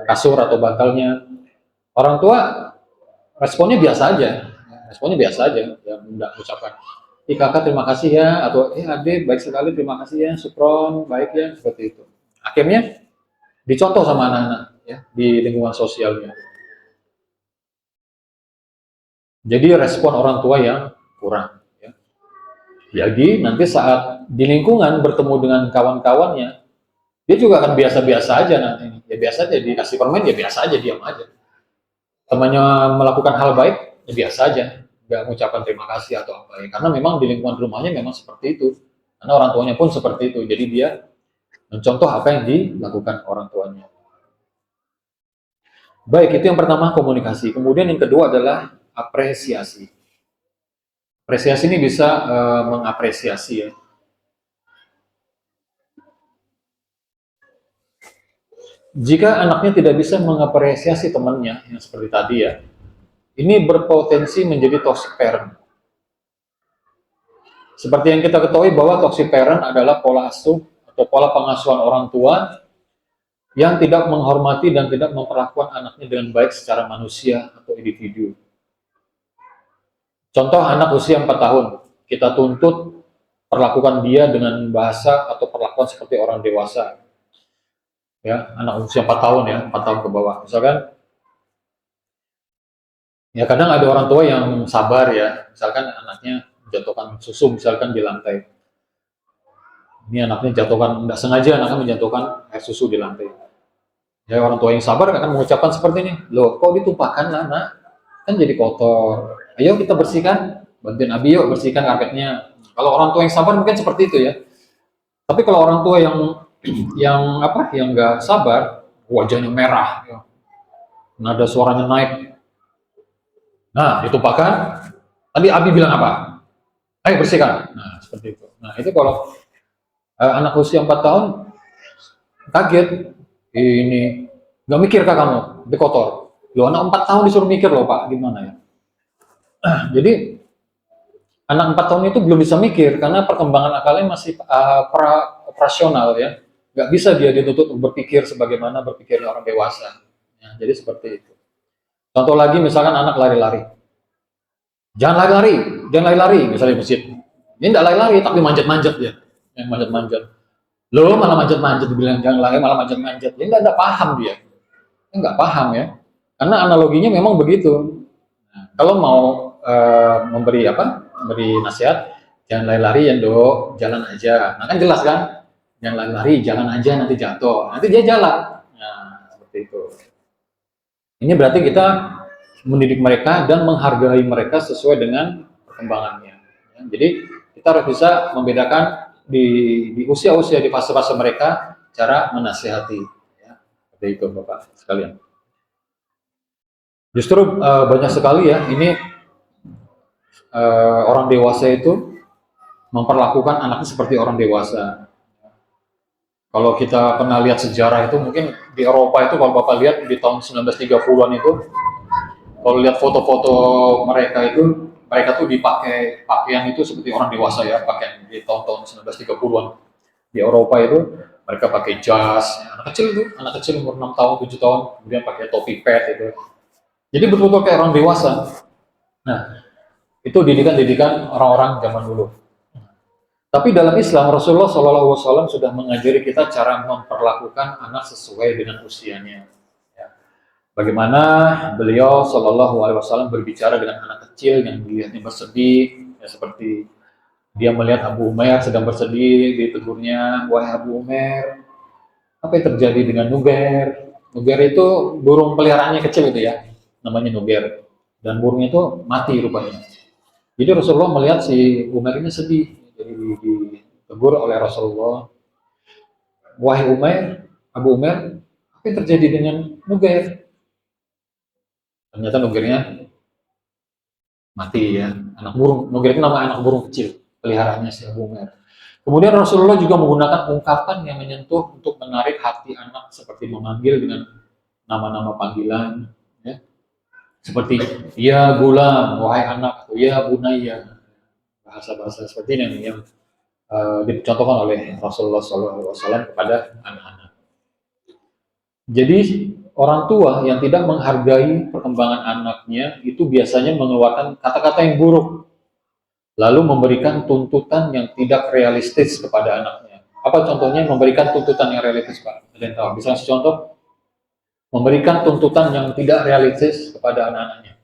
kasur atau bantalnya, orang tua responnya biasa aja, responnya biasa aja, ya tidak ucapkan, kakak terima kasih ya, atau adik baik sekali terima kasih ya, sukron baik ya, seperti itu. Akhirnya dicontoh sama anak-anak ya di lingkungan sosialnya. Jadi respon orang tua yang kurang. Ya. Jadi nanti saat di lingkungan bertemu dengan kawan-kawannya, dia juga akan biasa-biasa aja nanti. Ya biasa aja dikasih permen, ya biasa aja diam aja. Temannya melakukan hal baik, ya biasa aja, nggak mengucapkan terima kasih atau apa ya. Karena memang di lingkungan rumahnya memang seperti itu. Karena orang tuanya pun seperti itu. Jadi dia mencontoh apa yang dilakukan orang tuanya. Baik, itu yang pertama komunikasi. Kemudian yang kedua adalah apresiasi. Apresiasi ini bisa mengapresiasi ya. Jika anaknya tidak bisa mengapresiasi temannya, yang seperti tadi ya, ini berpotensi menjadi toxic parent. Seperti yang kita ketahui bahwa toxic parent adalah pola asuh atau pola pengasuhan orang tua yang tidak menghormati dan tidak memperlakukan anaknya dengan baik secara manusia atau individu. Contoh anak usia 4 tahun, kita tuntut perlakukan dia dengan bahasa atau perlakuan seperti orang dewasa. Ya, anak usia 4 tahun ya, 4 tahun ke bawah. Misalkan ya kadang ada orang tua yang sabar ya, misalkan anaknya menjatuhkan susu misalkan di lantai. Ini anaknya jatuhkan, tidak sengaja anaknya menjatuhkan air susu di lantai. Ya orang tua yang sabar akan mengucapkan seperti ini, loh kok ditumpahkan lah nak, kan jadi kotor. Ayo kita bersihkan, bantuin Abi yuk bersihkan karpetnya. Kalau orang tua yang sabar mungkin seperti itu ya. Tapi kalau orang tua yang nggak sabar, wajahnya merah, ya. Nada suaranya naik. Nah, ditumpahkan. Tadi Abi bilang apa? Ayo bersihkan. Nah, seperti itu. Nah, itu kalau anak usia 4 tahun kaget, ini nggak mikir kah kamu, itu kotor. Loh, anak 4 tahun disuruh mikir loh Pak, gimana ya? Jadi anak 4 tahun itu belum bisa mikir karena perkembangan akalnya masih operasional ya. Nggak bisa dia dituntut berpikir sebagaimana berpikirnya orang dewasa. Ya, jadi seperti itu. Contoh lagi misalkan anak lari-lari. Jangan lari-lari, jangan lari-lari, misalnya di masjid. Dia nggak lari-lari, tapi manjat-manjat dia. Yang manjat-manjat. Lo malah manjat-manjat, dibilang jangan lari, malah manjat-manjat. Dia nggak paham dia. Dia nggak paham ya. Karena analoginya memang begitu. Nah, kalau mau memberi nasihat, jangan lari-lari ya dok, jalan aja. Nah kan jelas kan, jangan lari-lari, jalan aja nanti jatuh, nanti dia jalan. Nah seperti itu. Ini berarti kita mendidik mereka dan menghargai mereka sesuai dengan perkembangannya. Ya, jadi kita harus bisa membedakan di usia-usia di fase-fase mereka cara menasihati. Ya, seperti itu Bapak sekalian. Justru banyak sekali ya ini orang dewasa itu memperlakukan anaknya seperti orang dewasa. Kalau kita pernah lihat sejarah itu mungkin di Eropa itu kalau Bapak lihat di tahun 1930-an itu, kalau lihat foto-foto mereka tuh dipakai pakaian itu seperti orang dewasa ya, pakaian di tahun-tahun 1930-an. Di Eropa itu mereka pakai jas, anak kecil umur 6 tahun, 7 tahun, kemudian pakai topi pet itu. Jadi betul-betul kayak orang dewasa. Nah, itu didikan-didikan orang-orang zaman dulu. Tapi dalam Islam, Rasulullah SAW sudah mengajari kita cara memperlakukan anak sesuai dengan usianya. Ya. Bagaimana beliau SAW berbicara dengan anak kecil yang dilihatnya bersedih, ya, seperti dia melihat Abu Umair sedang bersedih, ditegurnya, wahai Abu Umair, apa yang terjadi dengan Nugair? Nugair itu burung peliharaannya kecil itu ya, namanya Nugair. Dan burungnya itu mati rupanya. Jadi Rasulullah melihat si Umair ini sedih, jadi ditegur oleh Rasulullah, wahai Umair, Abu Umair, apa yang terjadi dengan Nugair? Ternyata Nugairnya mati ya, anak burung. Nugair itu nama anak burung kecil, peliharaannya si Abu Umair. Kemudian Rasulullah juga menggunakan ungkapan yang menyentuh untuk menarik hati anak, seperti memanggil dengan nama-nama panggilan, ya. Seperti ya gulam, wahai anak, atau ya bunaya, bahasa-bahasa seperti ini yang dicontohkan oleh Rasulullah SAW kepada anak-anak. Jadi orang tua yang tidak menghargai perkembangan anaknya itu biasanya mengeluarkan kata-kata yang buruk, lalu memberikan tuntutan yang tidak realistis kepada anaknya. Apa contohnya memberikan tuntutan yang realistis, Pak? Ada yang tahu? Bisa kasih contoh? Memberikan tuntutan yang tidak realistis kepada anak-anaknya.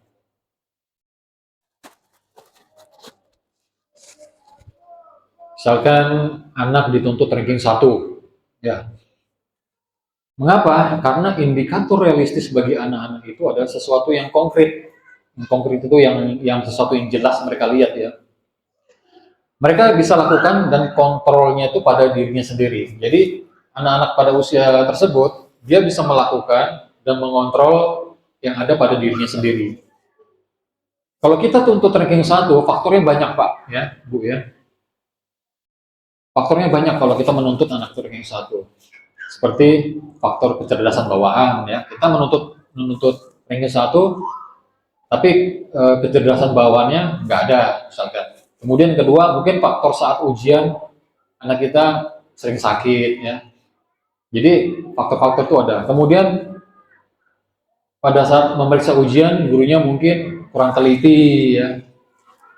Misalkan anak dituntut ranking 1, ya. Mengapa? Karena indikator realistis bagi anak-anak itu adalah sesuatu yang konkret. Yang konkret itu yang sesuatu yang jelas mereka lihat ya. Mereka bisa lakukan dan kontrolnya itu pada dirinya sendiri. Jadi anak-anak pada usia tersebut dia bisa melakukan dan mengontrol yang ada pada dirinya sendiri. Kalau kita tuntut ranking 1, faktornya banyak Pak, ya Bu ya. Faktornya banyak kalau kita menuntut anak ranking 1. Seperti faktor kecerdasan bawaan ya. Kita menuntut ranking 1 tapi kecerdasan bawaannya nggak ada misalkan. Kemudian kedua mungkin faktor saat ujian anak kita sering sakit ya. Jadi faktor-faktor itu ada. Kemudian pada saat memeriksa ujian gurunya mungkin kurang teliti ya.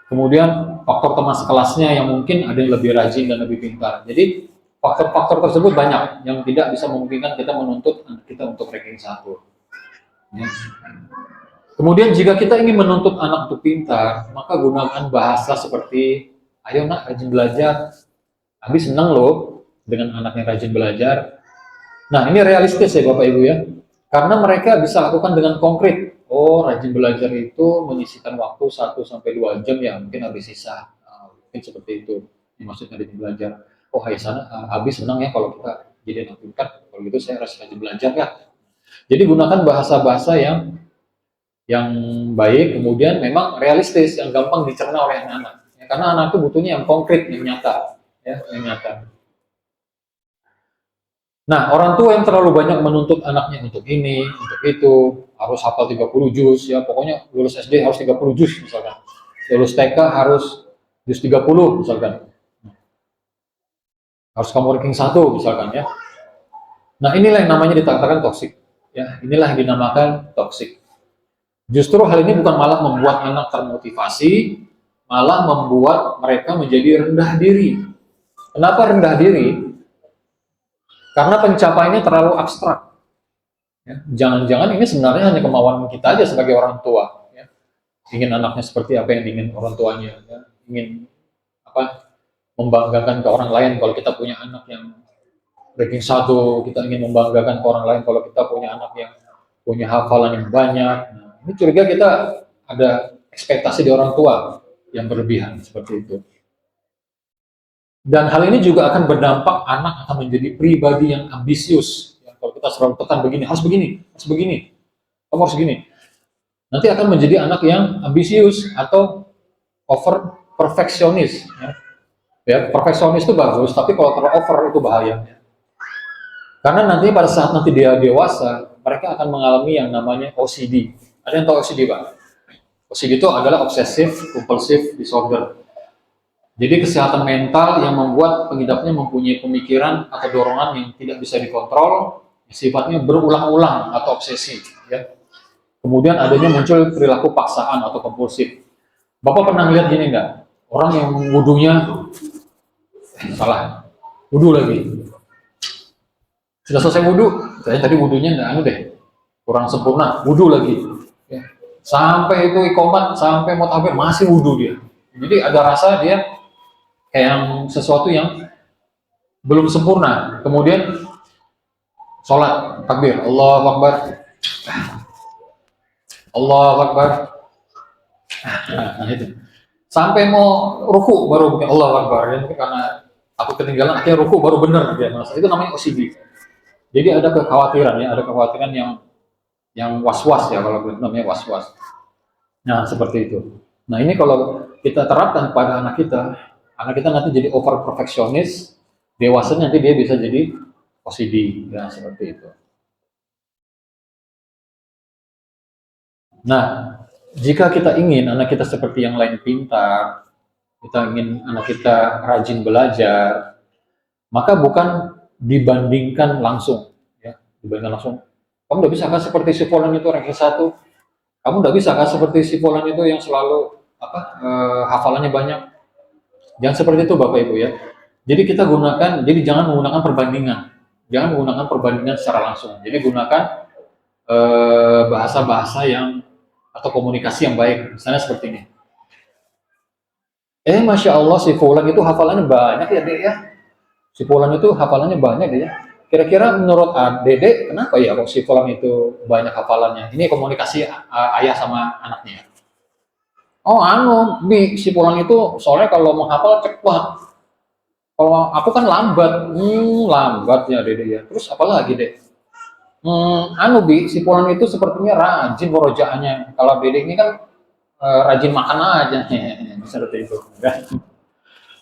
Kemudian faktor teman sekelasnya yang mungkin ada yang lebih rajin dan lebih pintar. Jadi faktor-faktor tersebut banyak yang tidak bisa memungkinkan kita menuntut anak kita untuk ranking 1. Ya. Kemudian jika kita ingin menuntut anak untuk pintar, maka gunakan bahasa seperti, ayo nak rajin belajar. Abi senang loh dengan anak yang rajin belajar. Nah ini realistis ya Bapak Ibu ya. Karena mereka bisa lakukan dengan konkret. Oh rajin belajar itu menyisikan waktu 1-2 jam ya mungkin habis sisa. Mungkin seperti itu. Yang maksudnya rajin belajar. Oh hai sana, Abi senang ya kalau kita jadi anak pintar. Kalau gitu saya harus rajin belajar ya. Jadi gunakan bahasa-bahasa yang baik, kemudian memang realistis, yang gampang dicerna oleh anak-anak. Ya, karena anak itu butuhnya yang konkret, yang nyata, ya, yang nyata. Nah, orang tua yang terlalu banyak menuntut anaknya untuk ini, untuk itu, harus hafal 30 juz, ya, pokoknya lulus SD harus 30 juz misalkan. Lulus TK harus juz 30 misalkan. Harus kamu ranking 1 misalkan ya. Nah, inilah yang namanya dikatakan toksik. Ya, inilah yang dinamakan toksik. Justru hal ini bukan malah membuat anak termotivasi, malah membuat mereka menjadi rendah diri. Kenapa rendah diri? Karena pencapaiannya terlalu abstrak. Ya, jangan-jangan ini sebenarnya hanya kemauan kita aja sebagai orang tua. Ya. Ingin anaknya seperti apa yang diingin orang tuanya. Ya. Ingin membanggakan ke orang lain kalau kita punya anak yang ranking 1, kita ingin membanggakan ke orang lain kalau kita punya anak yang punya hafalan yang banyak. Nah, ini curiga kita ada ekspektasi di orang tua yang berlebihan seperti itu. Dan hal ini juga akan berdampak anak akan menjadi pribadi yang ambisius. Ya, kalau kita selalu tekan begini, harus begini, kamu harus begini. Nanti akan menjadi anak yang ambisius atau over perfeksionis. Ya, perfeksionis itu bagus, tapi kalau terlalu over itu bahaya. Karena nanti pada saat nanti dia dewasa, mereka akan mengalami yang namanya OCD. Ada yang tahu OCD, Pak? OCD itu adalah obsessive compulsive disorder. Jadi kesehatan mental yang membuat pengidapnya mempunyai pemikiran atau dorongan yang tidak bisa dikontrol, sifatnya berulang-ulang atau obsesi. Ya. Kemudian adanya muncul perilaku paksaan atau kompulsif. Bapak pernah lihat gini nggak? Orang yang wudunya salah, wudu lagi. Sudah selesai wudhu, tadi wudhunya nggak deh, kurang sempurna, wudhu lagi. Ya. Sampai itu ikomat, sampai mau takbir masih wudhu dia. Jadi ada rasa dia kayak sesuatu yang belum sempurna. Kemudian sholat, takbir, Allahu Akbar, Allahu Akbar. Nah, itu. Sampai mau ruku baru bikin Allahu Akbar. Ya, karena aku ketinggalan, akhirnya ruku baru benar dia merasa. Itu namanya OCD. Jadi ada kekhawatiran ya, ada kekhawatiran yang was-was ya, kalau namanya was-was. Nah, seperti itu. Nah, ini kalau kita terapkan pada anak kita nanti jadi over perfeksionis, dewasa nanti dia bisa jadi OCD, ya seperti itu. Nah, jika kita ingin anak kita seperti yang lain pintar, kita ingin anak kita rajin belajar, maka bukan dibandingkan langsung, ya, dibandingkan langsung. Kamu udah bisa kan seperti si Fulan itu ranking 1, kamu udah bisa kan seperti si Fulan itu yang selalu hafalannya banyak. Jangan seperti itu Bapak Ibu ya. Jadi jangan menggunakan perbandingan. Jangan menggunakan perbandingan secara langsung. Jadi gunakan bahasa-bahasa yang atau komunikasi yang baik. Misalnya seperti ini. Masya Allah si Fulan itu hafalannya banyak ya Dek ya. Si Fulan itu hafalannya banyak ya. Kira-kira menurut Dede, kenapa ya kok si Fulan itu banyak hafalannya? Ini komunikasi ayah sama anaknya. Oh Bi, si Fulan itu soalnya kalau menghafal cepat. Kalau aku kan lambat. Lambat ya Dede ya. Terus apa lagi Dek? Bi, si Fulan itu sepertinya rajin murojaahnya. Kalau Dede ini kan rajin makan aja. Bisa seperti itu.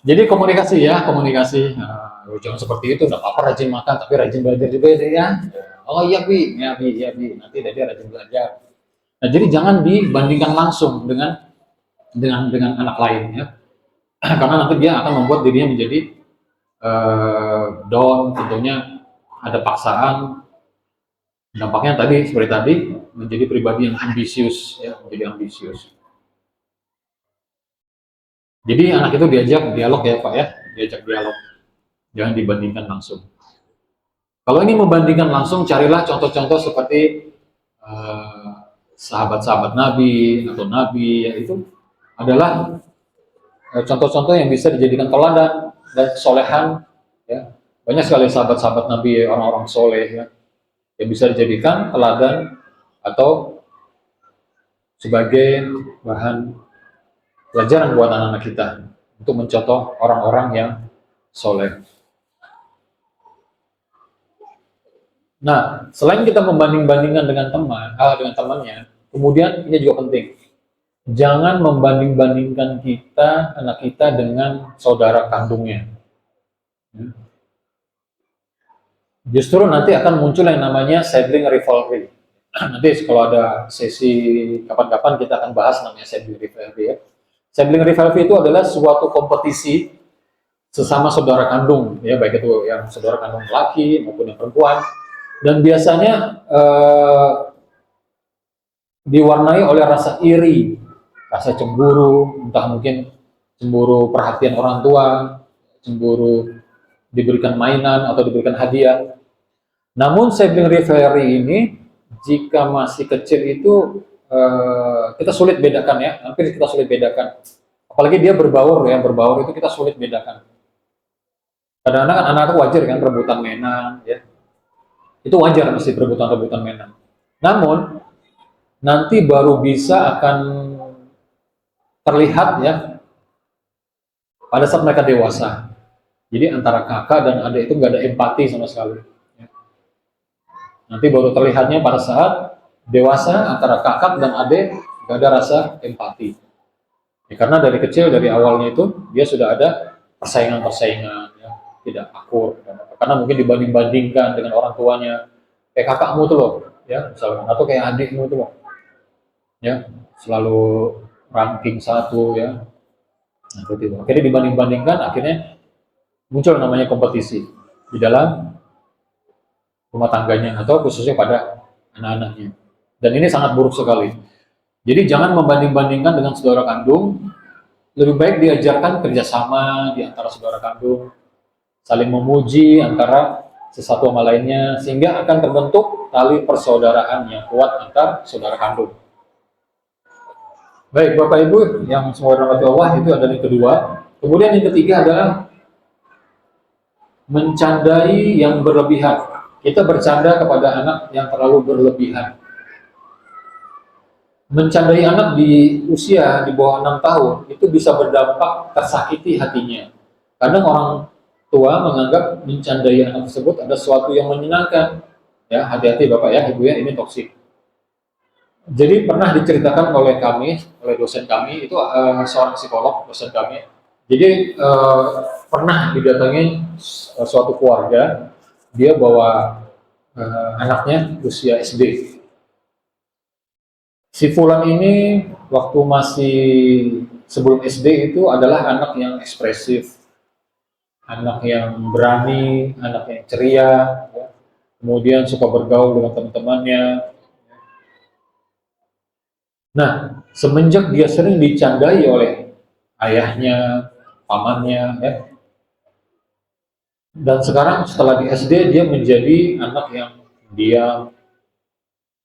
Jadi komunikasi ya, komunikasi. Jangan seperti itu, enggak apa-apa rajin makan, tapi rajin belajar juga ya. Oh iya Bi, ya Bi, ya Bi. Nanti Dede rajin belajar. Nah, jadi jangan dibandingkan langsung dengan anak lain ya. Karena nanti dia akan membuat dirinya menjadi down, tentunya ada paksaan. Dampaknya tadi seperti tadi menjadi pribadi yang ambisius ya, menjadi ambisius. Jadi anak itu diajak dialog ya Pak ya, diajak dialog. Jangan dibandingkan langsung. Kalau ini membandingkan langsung, carilah contoh-contoh seperti sahabat-sahabat Nabi atau Nabi, ya itu adalah contoh-contoh yang bisa dijadikan teladan dan kesolehan. Ya. Banyak sekali sahabat-sahabat Nabi, orang-orang soleh ya, yang bisa dijadikan teladan atau sebagai bahan pelajaran buat anak-anak kita untuk mencontoh orang-orang yang soleh. Nah, selain kita membanding-bandingkan dengan temannya, kemudian ini juga penting. Jangan membanding-bandingkan anak kita dengan saudara kandungnya. Justru nanti akan muncul yang namanya sibling rivalry. Nanti kalau ada sesi kapan-kapan kita akan bahas namanya sibling rivalry ya. Sibling rivalry itu adalah suatu kompetisi sesama saudara kandung, ya baik itu yang saudara kandung laki maupun yang perempuan. Dan biasanya diwarnai oleh rasa iri, rasa cemburu, entah mungkin cemburu perhatian orang tua, cemburu diberikan mainan atau diberikan hadiah. Namun sibling rivalry ini jika masih kecil itu kita sulit bedakan ya, hampir kita sulit bedakan. Apalagi dia berbaur ya, berbaur itu kita sulit bedakan. Kadang-kadang kan anak itu wajar kan rebutan mainan ya. Itu wajar mesti rebutan-rebutan mainan. Namun nanti baru bisa akan terlihat ya pada saat mereka dewasa. Jadi antara kakak dan adik itu nggak ada empati sama sekali. Nanti baru terlihatnya pada saat dewasa antara kakak dan adik nggak ada rasa empati. Ya, karena dari kecil, dari awalnya itu dia sudah ada persaingan-persaingan, ya, tidak akur. Karena mungkin dibanding-bandingkan dengan orang tuanya, kayak kakakmu tuh loh, ya misalkan, atau kayak adikmu tuh loh, ya selalu ranking satu, ya. Nah, seperti itu. Akhirnya dibanding-bandingkan, akhirnya muncul namanya kompetisi di dalam rumah tangganya atau khususnya pada anak-anaknya. Dan ini sangat buruk sekali. Jadi jangan membanding-bandingkan dengan saudara kandung. Lebih baik diajarkan kerjasama di antara saudara kandung, saling memuji antara sesatu sama lainnya, sehingga akan terbentuk tali persaudaraan yang kuat antar saudara kandung. Baik, Bapak Ibu yang semua dirahmati Allah, itu adalah yang kedua. Kemudian yang ketiga adalah mencandai yang berlebihan. Kita bercanda kepada anak yang terlalu berlebihan. Mencandai anak di usia di bawah 6 tahun itu bisa berdampak tersakiti hatinya. Kadang orang tua menganggap mencandai anak tersebut ada sesuatu yang menyenangkan. Ya, hati-hati Bapak ya, Ibu ya, ini toksik. Jadi pernah diceritakan oleh kami, oleh dosen kami, itu seorang psikolog, dosen kami. Jadi pernah didatangi suatu keluarga, dia bawa anaknya usia SD. Si Fulan ini waktu masih sebelum SD itu adalah anak yang ekspresif, anak yang berani, anak yang ceria, ya. Kemudian suka bergaul dengan teman-temannya. Nah, semenjak dia sering dicandai oleh ayahnya, pamannya, ya, dan sekarang setelah di SD dia menjadi anak yang diam,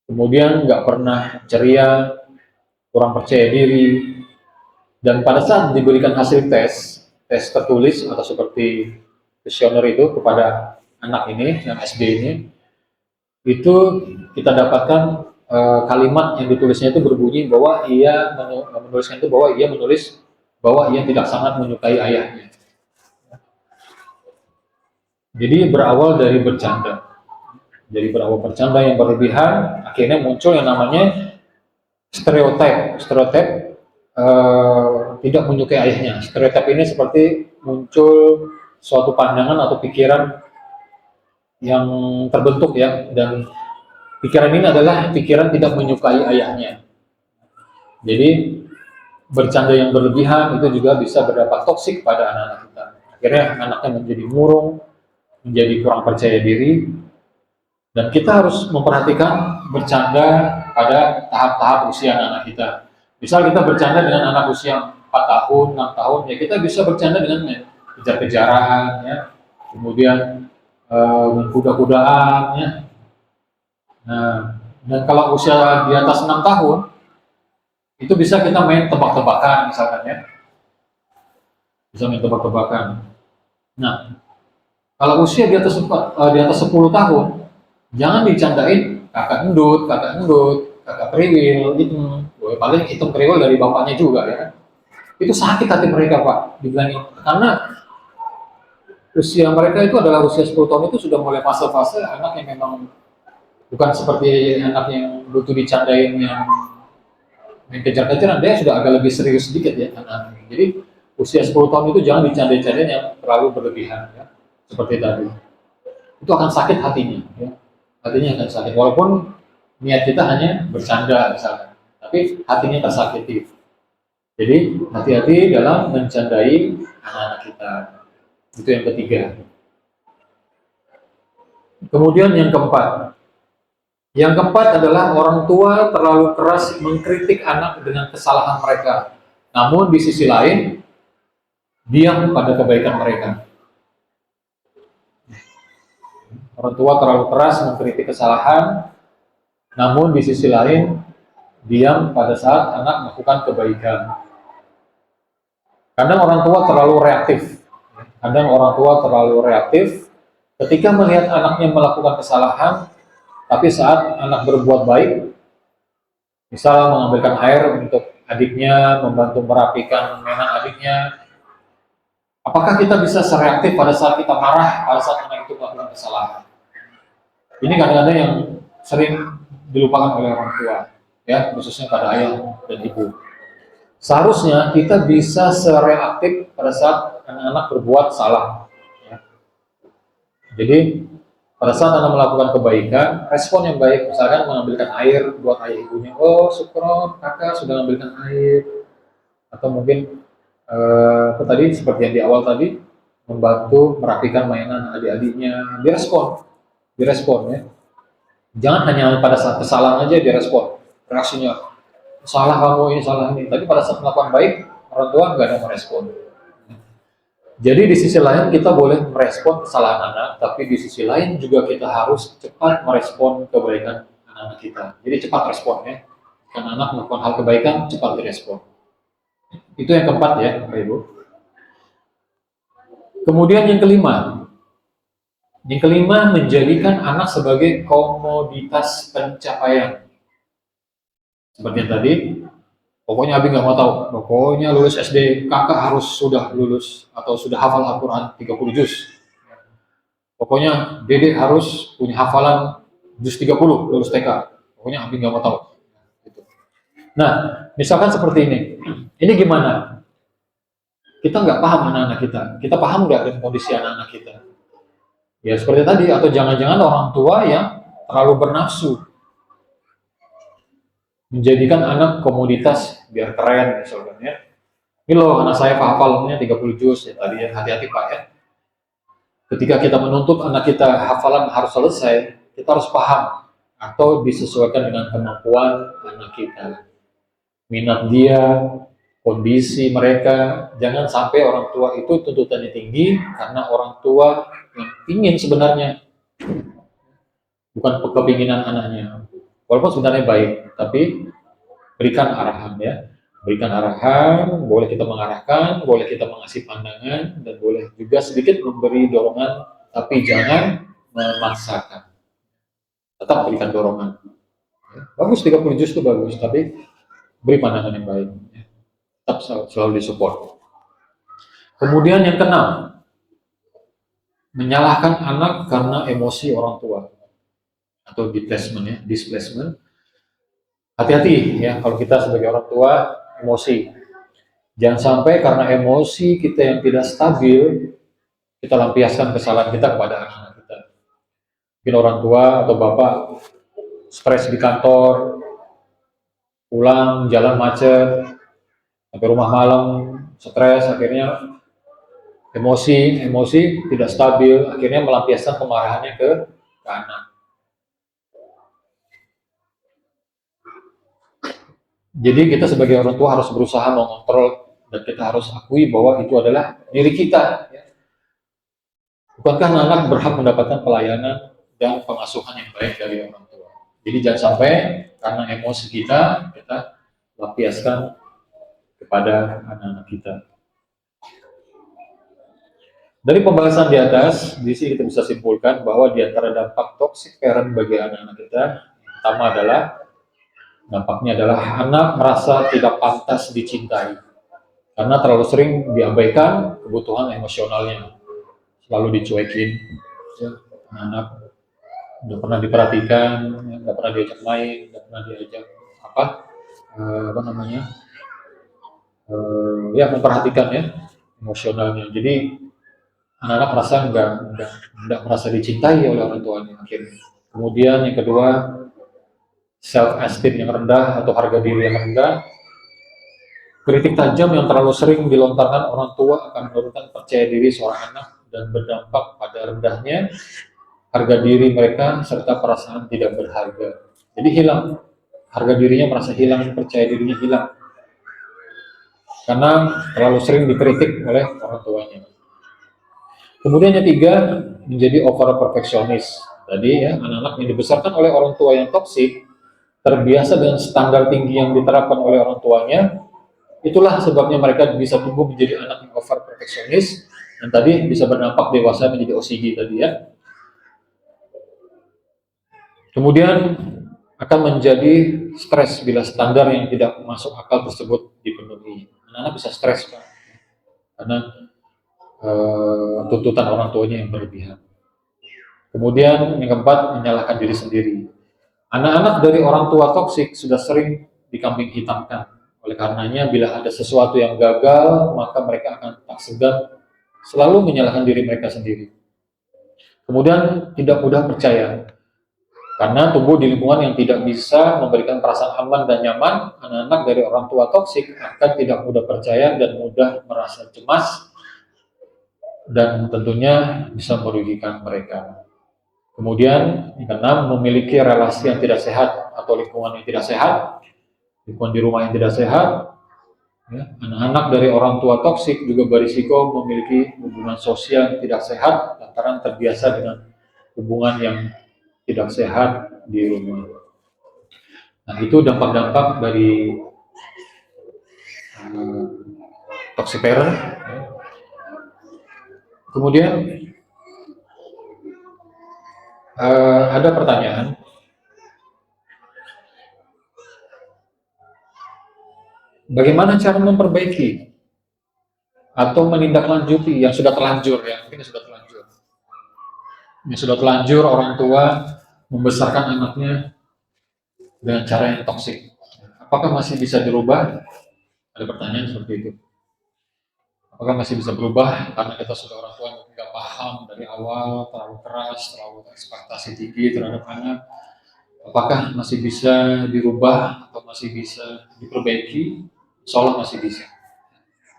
kemudian nggak pernah ceria, kurang percaya diri, dan pada saat diberikan hasil tes, tes tertulis atau seperti kuesioner itu kepada anak ini, yang SD ini, itu kita dapatkan kalimat yang ditulisnya itu berbunyi bahwa ia menuliskan itu bahwa ia menulis bahwa ia tidak sangat menyukai ayahnya. Jadi berawal dari bercanda. Jadi berawal bercanda yang berlebihan, akhirnya muncul yang namanya stereotip. Stereotip tidak menyukai ayahnya. Stereotip ini seperti muncul suatu pandangan atau pikiran yang terbentuk ya, dan pikiran ini adalah pikiran tidak menyukai ayahnya. Jadi bercanda yang berlebihan itu juga bisa berdampak toksik pada anak-anak kita. Akhirnya anaknya menjadi murung, menjadi kurang percaya diri, dan kita harus memperhatikan bercanda pada tahap-tahap usia anak-anak kita. Misal kita bercanda dengan anak usia 4 tahun, 6 tahun, ya kita bisa bercanda dengan kejar-kejaran, ya, kemudian kuda-kudaan, ya. Nah, dan kalau usia di atas 6 tahun, itu bisa kita main tebak-tebakan misalkan ya. Bisa main tebak-tebakan. Nah, kalau usia di atas 10 tahun, jangan dicandain kakak endut, kakak kriwil, itu. Paling hitung kriwil dari bapaknya juga ya. Itu sakit hati mereka Pak, dibilangin. Karena usia mereka itu adalah usia 10 tahun itu sudah mulai fase-fase anak yang memang bukan seperti anak yang butuh dicandain yang main kejar-kejaran, dia sudah agak lebih serius sedikit ya anak-anak. Jadi usia 10 tahun itu jangan dicandain-candain yang terlalu berlebihan ya. Seperti tadi. Itu akan sakit hatinya ya. Hatinya akan sakit walaupun niat kita hanya bercanda misalnya, tapi hatinya tersakiti. Jadi hati-hati dalam mencandai anak-anak kita. Itu yang ketiga. Kemudian yang keempat. Yang keempat adalah orang tua terlalu keras mengkritik anak dengan kesalahan mereka. Namun di sisi lain, diam pada kebaikan mereka. Orang tua terlalu keras mengkritik kesalahan, namun di sisi lain, diam pada saat anak melakukan kebaikan. Kadang orang tua terlalu reaktif. Ketika melihat anaknya melakukan kesalahan, tapi saat anak berbuat baik, misal mengambilkan air untuk adiknya, membantu merapikan mainan adiknya, apakah kita bisa sereaktif pada saat kita marah, pada saat anak itu melakukan kesalahan? Ini kadang-kadang yang sering dilupakan oleh orang tua, ya, khususnya pada ayah dan ibu. Seharusnya kita bisa sereaktif pada saat anak-anak berbuat salah. Ya. Jadi pada saat anak melakukan kebaikan, respon yang baik, misalkan mengambilkan air buat ayah ibunya, oh syukur kakak sudah mengambilkan air, atau mungkin tadi seperti yang di awal tadi, membantu merapikan mainan adik-adiknya, direspon ya. Jangan hanya pada saat kesalahan aja direspon, reaksinya salah kamu ini salah ini. Tapi pada saat melakukan baik, orang tua nggak ada merespon. Jadi di sisi lain kita boleh merespon kesalahan anak, tapi di sisi lain juga kita harus cepat merespon kebaikan anak-anak kita. Jadi cepat responnya. Karena anak melakukan hal kebaikan, cepat direspon. Itu yang keempat ya, Bapak Ibu. Kemudian yang kelima. Yang kelima, menjadikan anak sebagai komoditas pencapaian. Seperti yang tadi, pokoknya Abi nggak mau tahu, pokoknya lulus SD, kakak harus sudah lulus atau sudah hafal Al-Quran 30 juz. Pokoknya Dedek harus punya hafalan juz 30 lulus TK. Pokoknya Abi nggak mau tahu. Gitu. Nah, misalkan seperti ini. Ini gimana? Kita nggak paham anak-anak kita. Kita paham nggak dengan kondisi anak-anak kita? Ya seperti tadi, atau jangan-jangan orang tua yang terlalu bernafsu menjadikan anak komoditas biar keren misalkan ya. Ini loh anak saya hafalnya 30 juz ya tadi ya, hati-hati Pak ya. Ketika kita menuntut anak kita hafalan harus selesai, kita harus paham atau disesuaikan dengan kemampuan anak kita. Minat dia, kondisi mereka, jangan sampai orang tua itu tuntutannya tinggi karena orang tua yang ingin sebenarnya, bukan kepinginan anaknya. Walaupun sebenarnya baik, tapi berikan arahan ya. Berikan arahan, boleh kita mengarahkan, boleh kita mengasih pandangan, dan boleh juga sedikit memberi dorongan, tapi jangan memaksakan. Tetap berikan dorongan. Bagus 30 juz itu bagus, tapi beri pandangan yang baik. Tetap selalu disupport. Kemudian yang keenam, menyalahkan anak karena emosi orang tua atau displacement. Hati-hati ya kalau kita sebagai orang tua emosi. Jangan sampai karena emosi kita yang tidak stabil, kita lampiaskan kesalahan kita kepada anak-anak kita. Mungkin orang tua atau bapak stres di kantor, pulang jalan macet, sampai rumah malam, stres, akhirnya emosi tidak stabil, akhirnya melampiaskan kemarahannya ke anak. Jadi kita sebagai orang tua harus berusaha mengontrol dan kita harus akui bahwa itu adalah diri kita. Bukankah anak berhak mendapatkan pelayanan dan pengasuhan yang baik dari orang tua? Jadi jangan sampai karena emosi kita lampiaskan kepada anak-anak kita. Dari pembahasan di atas, di sini kita bisa simpulkan bahwa di antara dampak toxic parent bagi anak-anak kita, yang pertama adalah dampaknya adalah anak merasa tidak pantas dicintai karena terlalu sering diabaikan kebutuhan emosionalnya, selalu dicuekin. Ya, anak udah pernah diperhatikan, nggak pernah diajak main, nggak pernah diajak ya memperhatikan ya emosionalnya. Jadi anak-anak merasa nggak merasa dicintai oleh orang tuanya akhirnya. Kemudian yang kedua, self esteem yang rendah atau harga diri yang rendah. Kritik tajam yang terlalu sering dilontarkan orang tua akan menurunkan percaya diri seorang anak dan berdampak pada rendahnya harga diri mereka serta perasaan tidak berharga. Jadi hilang harga dirinya, merasa hilang, percaya dirinya hilang karena terlalu sering dikritik oleh orang tuanya. Kemudian yang tiga, menjadi over perfeksionis. Tadi ya, anak-anak yang dibesarkan oleh orang tua yang toksik, terbiasa dengan standar tinggi yang diterapkan oleh orang tuanya. Itulah sebabnya mereka bisa tumbuh menjadi anak yang over perfeksionis dan tadi bisa berdampak dewasa menjadi OCD tadi ya. Kemudian akan menjadi stres bila standar yang tidak masuk akal tersebut dipenuhi. Anak-anak bisa stres Pak, karena tuntutan orang tuanya yang berlebihan. Kemudian yang keempat, menyalahkan diri sendiri. Anak-anak dari orang tua toksik sudah sering dikambing hitamkan Oleh karenanya, bila ada sesuatu yang gagal, maka mereka akan tak segan selalu menyalahkan diri mereka sendiri. Kemudian tidak mudah percaya, karena tumbuh di lingkungan yang tidak bisa memberikan perasaan aman dan nyaman. Anak-anak dari orang tua toksik akan tidak mudah percaya dan mudah merasa cemas, dan tentunya bisa merugikan mereka. Kemudian, yang keenam, memiliki relasi yang tidak sehat atau lingkungan yang tidak sehat, lingkungan di rumah yang tidak sehat. Ya, anak-anak dari orang tua toksik juga berisiko memiliki hubungan sosial yang tidak sehat lantaran terbiasa dengan hubungan yang tidak sehat di rumah. Nah, itu dampak-dampak dari toxic parent. Kemudian ada pertanyaan, bagaimana cara memperbaiki atau menindaklanjuti yang sudah terlanjur, ya mungkin yang sudah terlanjur orang tua membesarkan anaknya dengan cara yang toksik. Apakah masih bisa dirubah? Ada pertanyaan seperti itu. Apakah masih bisa berubah karena kita sudah orang tua yang tidak paham dari awal, terlalu keras, terlalu ekspektasi tinggi terhadap anak? Apakah masih bisa dirubah atau masih bisa diperbaiki? Insya Allah masih bisa.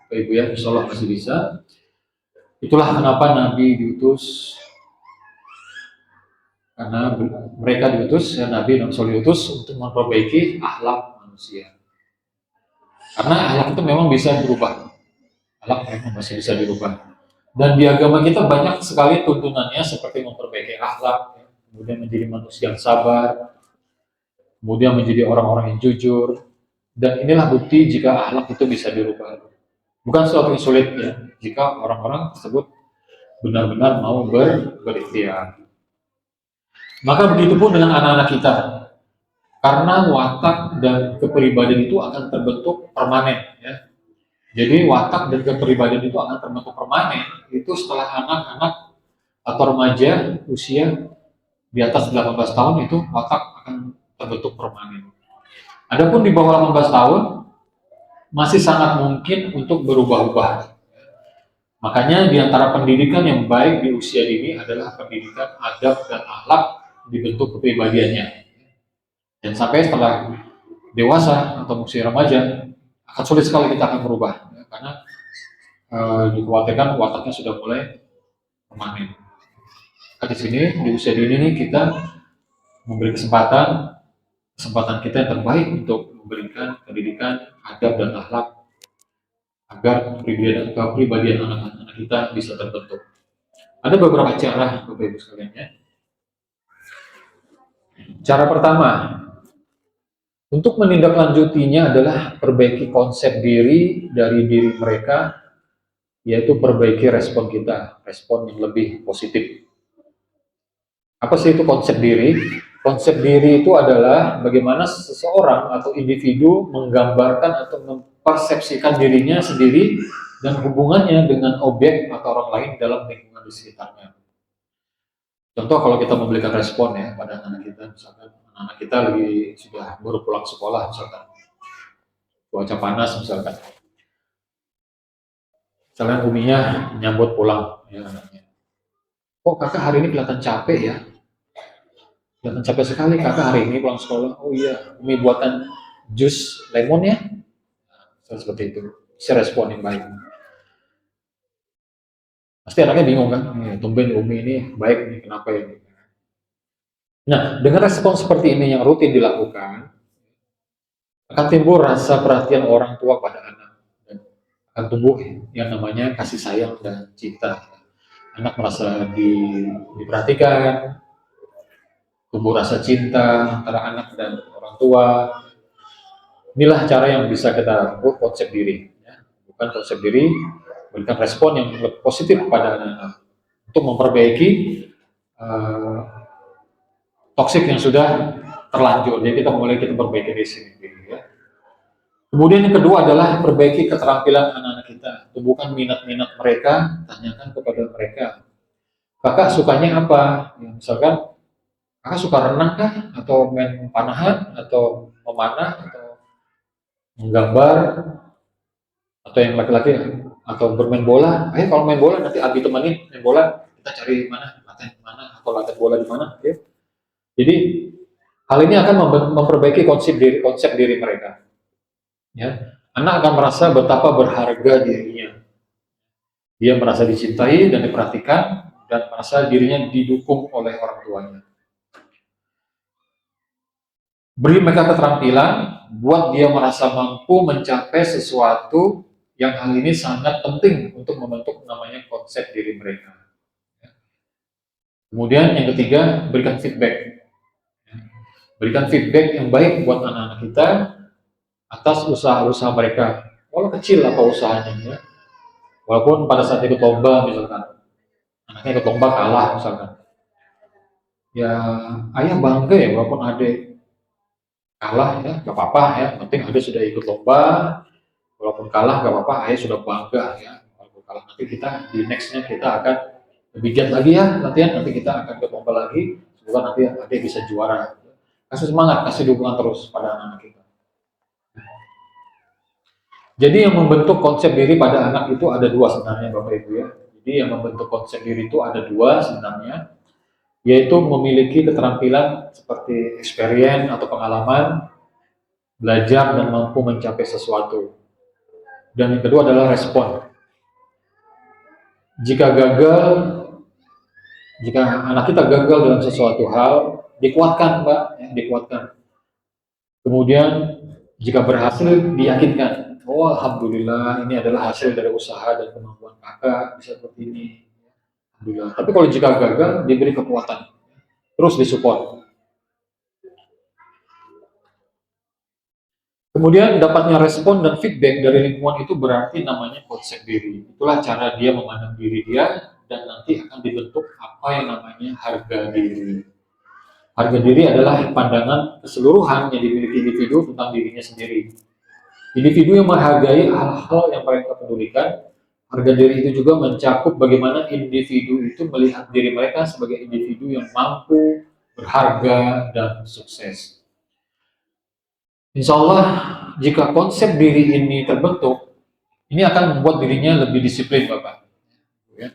Bapak Ibu ya, insya Allah masih bisa. Itulah kenapa Nabi diutus, karena mereka diutus, ya, Nabi dan Rasul diutus untuk memperbaiki akhlak manusia. Karena akhlak itu memang bisa berubah. Akhlak memang masih bisa dirubah. Dan di agama kita banyak sekali tuntunannya seperti memperbaiki akhlak, ya, kemudian menjadi manusia yang sabar, kemudian menjadi orang-orang yang jujur. Dan inilah bukti jika akhlak itu bisa dirubah. Bukan sesuatu yang sulit ya, jika orang-orang tersebut benar-benar mau berikhtiar. Maka begitu pun dengan anak-anak kita. Karena watak dan kepribadian itu akan terbentuk permanen. Ya. Jadi watak dan kepribadian itu akan terbentuk permanen itu setelah anak-anak atau remaja usia di atas 18 tahun itu watak akan terbentuk permanen. Adapun di bawah 18 tahun masih sangat mungkin untuk berubah-ubah. Makanya di antara pendidikan yang baik di usia dini adalah pendidikan adab dan akhlak dibentuk kepribadiannya. Dan sampai setelah dewasa atau usia remaja akan sulit sekali kita akan berubah, ya, karena dikhawatirkan wataknya sudah mulai permanen. Nah, di sini di usia dini ini kita memberi kesempatan kita yang terbaik untuk memberikan pendidikan adab dan akhlak agar kepribadian anak-anak kita bisa terbentuk. Ada beberapa cara, Bapak Ibu sekalian ya. Cara pertama, untuk menindaklanjutinya adalah perbaiki konsep diri dari diri mereka, yaitu perbaiki respon kita, respon yang lebih positif. Apa sih itu konsep diri? Konsep diri itu adalah bagaimana seseorang atau individu menggambarkan atau mempersepsikan dirinya sendiri dan hubungannya dengan objek atau orang lain dalam lingkungan di sekitarnya. Contoh kalau kita memberikan respon ya pada anak kita, misalkan anak kita sudah baru pulang sekolah, misalkan cuaca panas, misalnya uminya menyambut pulang ya anaknya. Kok kakak hari ini kelihatan capek ya? Kelihatan capek sekali kakak hari ini pulang sekolah. Oh iya, umi buatan jus lemon ya? Seperti itu. Si respon yang baik. Pasti anaknya bingung kan? Tumben umi ini baik nih, kenapa ini? Nah, dengan respon seperti ini yang rutin dilakukan, akan timbul rasa perhatian orang tua pada anak. Dan akan tumbuh yang namanya kasih sayang dan cinta. Anak merasa diperhatikan, tumbuh rasa cinta antara anak dan orang tua. Inilah cara yang bisa kita lakukan konsep diri. Ya. Bukan konsep diri, berikan respon yang lebih positif kepada anak-anak. Untuk memperbaiki toksik yang sudah terlanjur. Jadi kita perbaiki di sini. Ya. Kemudian yang kedua adalah perbaiki keterampilan anak-anak kita. Tumbuhkan minat-minat mereka, tanyakan kepada mereka. Kakak sukanya apa? Ya, misalkan, kakak suka renang kah? Atau main panahan? Atau memanah? Atau menggambar, atau yang laki-laki atau bermain bola. Ayo kalau main bola nanti Abi temenin main bola, kita cari mana latihan mana atau latihan bola di mana. Ya. Jadi hal ini akan memperbaiki konsep diri mereka. Ya. Anak akan merasa betapa berharga dirinya. Dia merasa dicintai dan diperhatikan dan merasa dirinya didukung oleh orang tuanya. Beri mereka keterampilan buat dia merasa mampu mencapai sesuatu yang hal ini sangat penting untuk membentuk namanya konsep diri mereka. Kemudian yang ketiga, berikan feedback. Berikan feedback yang baik buat anak-anak kita atas usaha-usaha mereka. Walau kecil apa usahanya ya. Walaupun pada saat ikut lomba misalkan, anaknya ikut lomba kalah misalkan. Ya ayah bangga ya walaupun adik kalah ya, gak apa-apa ya. Penting adik sudah ikut lomba, walaupun kalah gak apa-apa, ayah sudah bangga ya. Walaupun kalah nanti kita di nextnya kita akan lebih giat lagi ya latihan, nanti kita akan ikut lomba lagi. Semoga nanti adik bisa juara. Kasih semangat, kasih dukungan terus pada anak-anak kita. Jadi yang membentuk konsep diri pada anak itu ada dua sebenarnya Bapak Ibu ya. Jadi yang membentuk konsep diri itu ada dua sebenarnya, yaitu memiliki keterampilan seperti experience atau pengalaman, belajar dan mampu mencapai sesuatu. Dan yang kedua adalah respon. Jika gagal, jika anak kita gagal dalam sesuatu hal, dikuatkan Mbak, ya, dikuatkan. Kemudian jika berhasil, diyakinkan, oh alhamdulillah ini adalah hasil dari usaha dan kemampuan kakak bisa seperti ini. Alhamdulillah. Tapi kalau jika gagal, diberi kekuatan, terus disupport. Kemudian dapatnya respon dan feedback dari lingkungan itu berarti namanya konsep diri. Itulah cara dia memandang diri dia dan nanti akan dibentuk apa yang namanya harga diri. Harga diri adalah pandangan keseluruhan yang dimiliki individu tentang dirinya sendiri. Individu yang menghargai hal-hal yang mereka pedulikan, harga diri itu juga mencakup bagaimana individu itu melihat diri mereka sebagai individu yang mampu, berharga, dan sukses. Insya Allah, jika konsep diri ini terbentuk, ini akan membuat dirinya lebih disiplin, Bapak. Ya.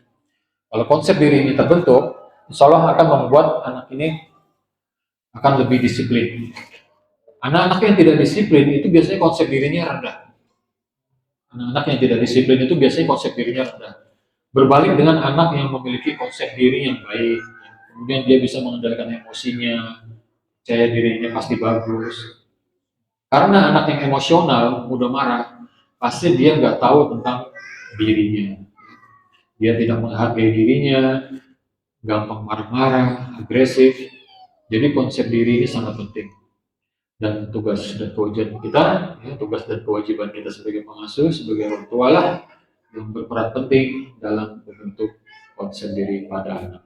Kalau konsep diri ini terbentuk, insya Allah akan membuat anak ini akan lebih disiplin. Anak-anak yang tidak disiplin itu biasanya konsep dirinya rendah. Anak-anak yang tidak disiplin itu biasanya konsep dirinya rendah. Berbalik dengan anak yang memiliki konsep diri yang baik, kemudian dia bisa mengendalikan emosinya, percaya dirinya pasti bagus. Karena anak yang emosional, mudah marah, pasti dia nggak tahu tentang dirinya. Dia tidak menghargai dirinya, gampang marah-marah, agresif. Jadi konsep diri ini sangat penting. Dan tugas dan kewajiban kita, ya, tugas dan kewajiban kita sebagai pengasuh, sebagai orang tua lah yang berperan penting dalam membentuk konsep diri pada anak.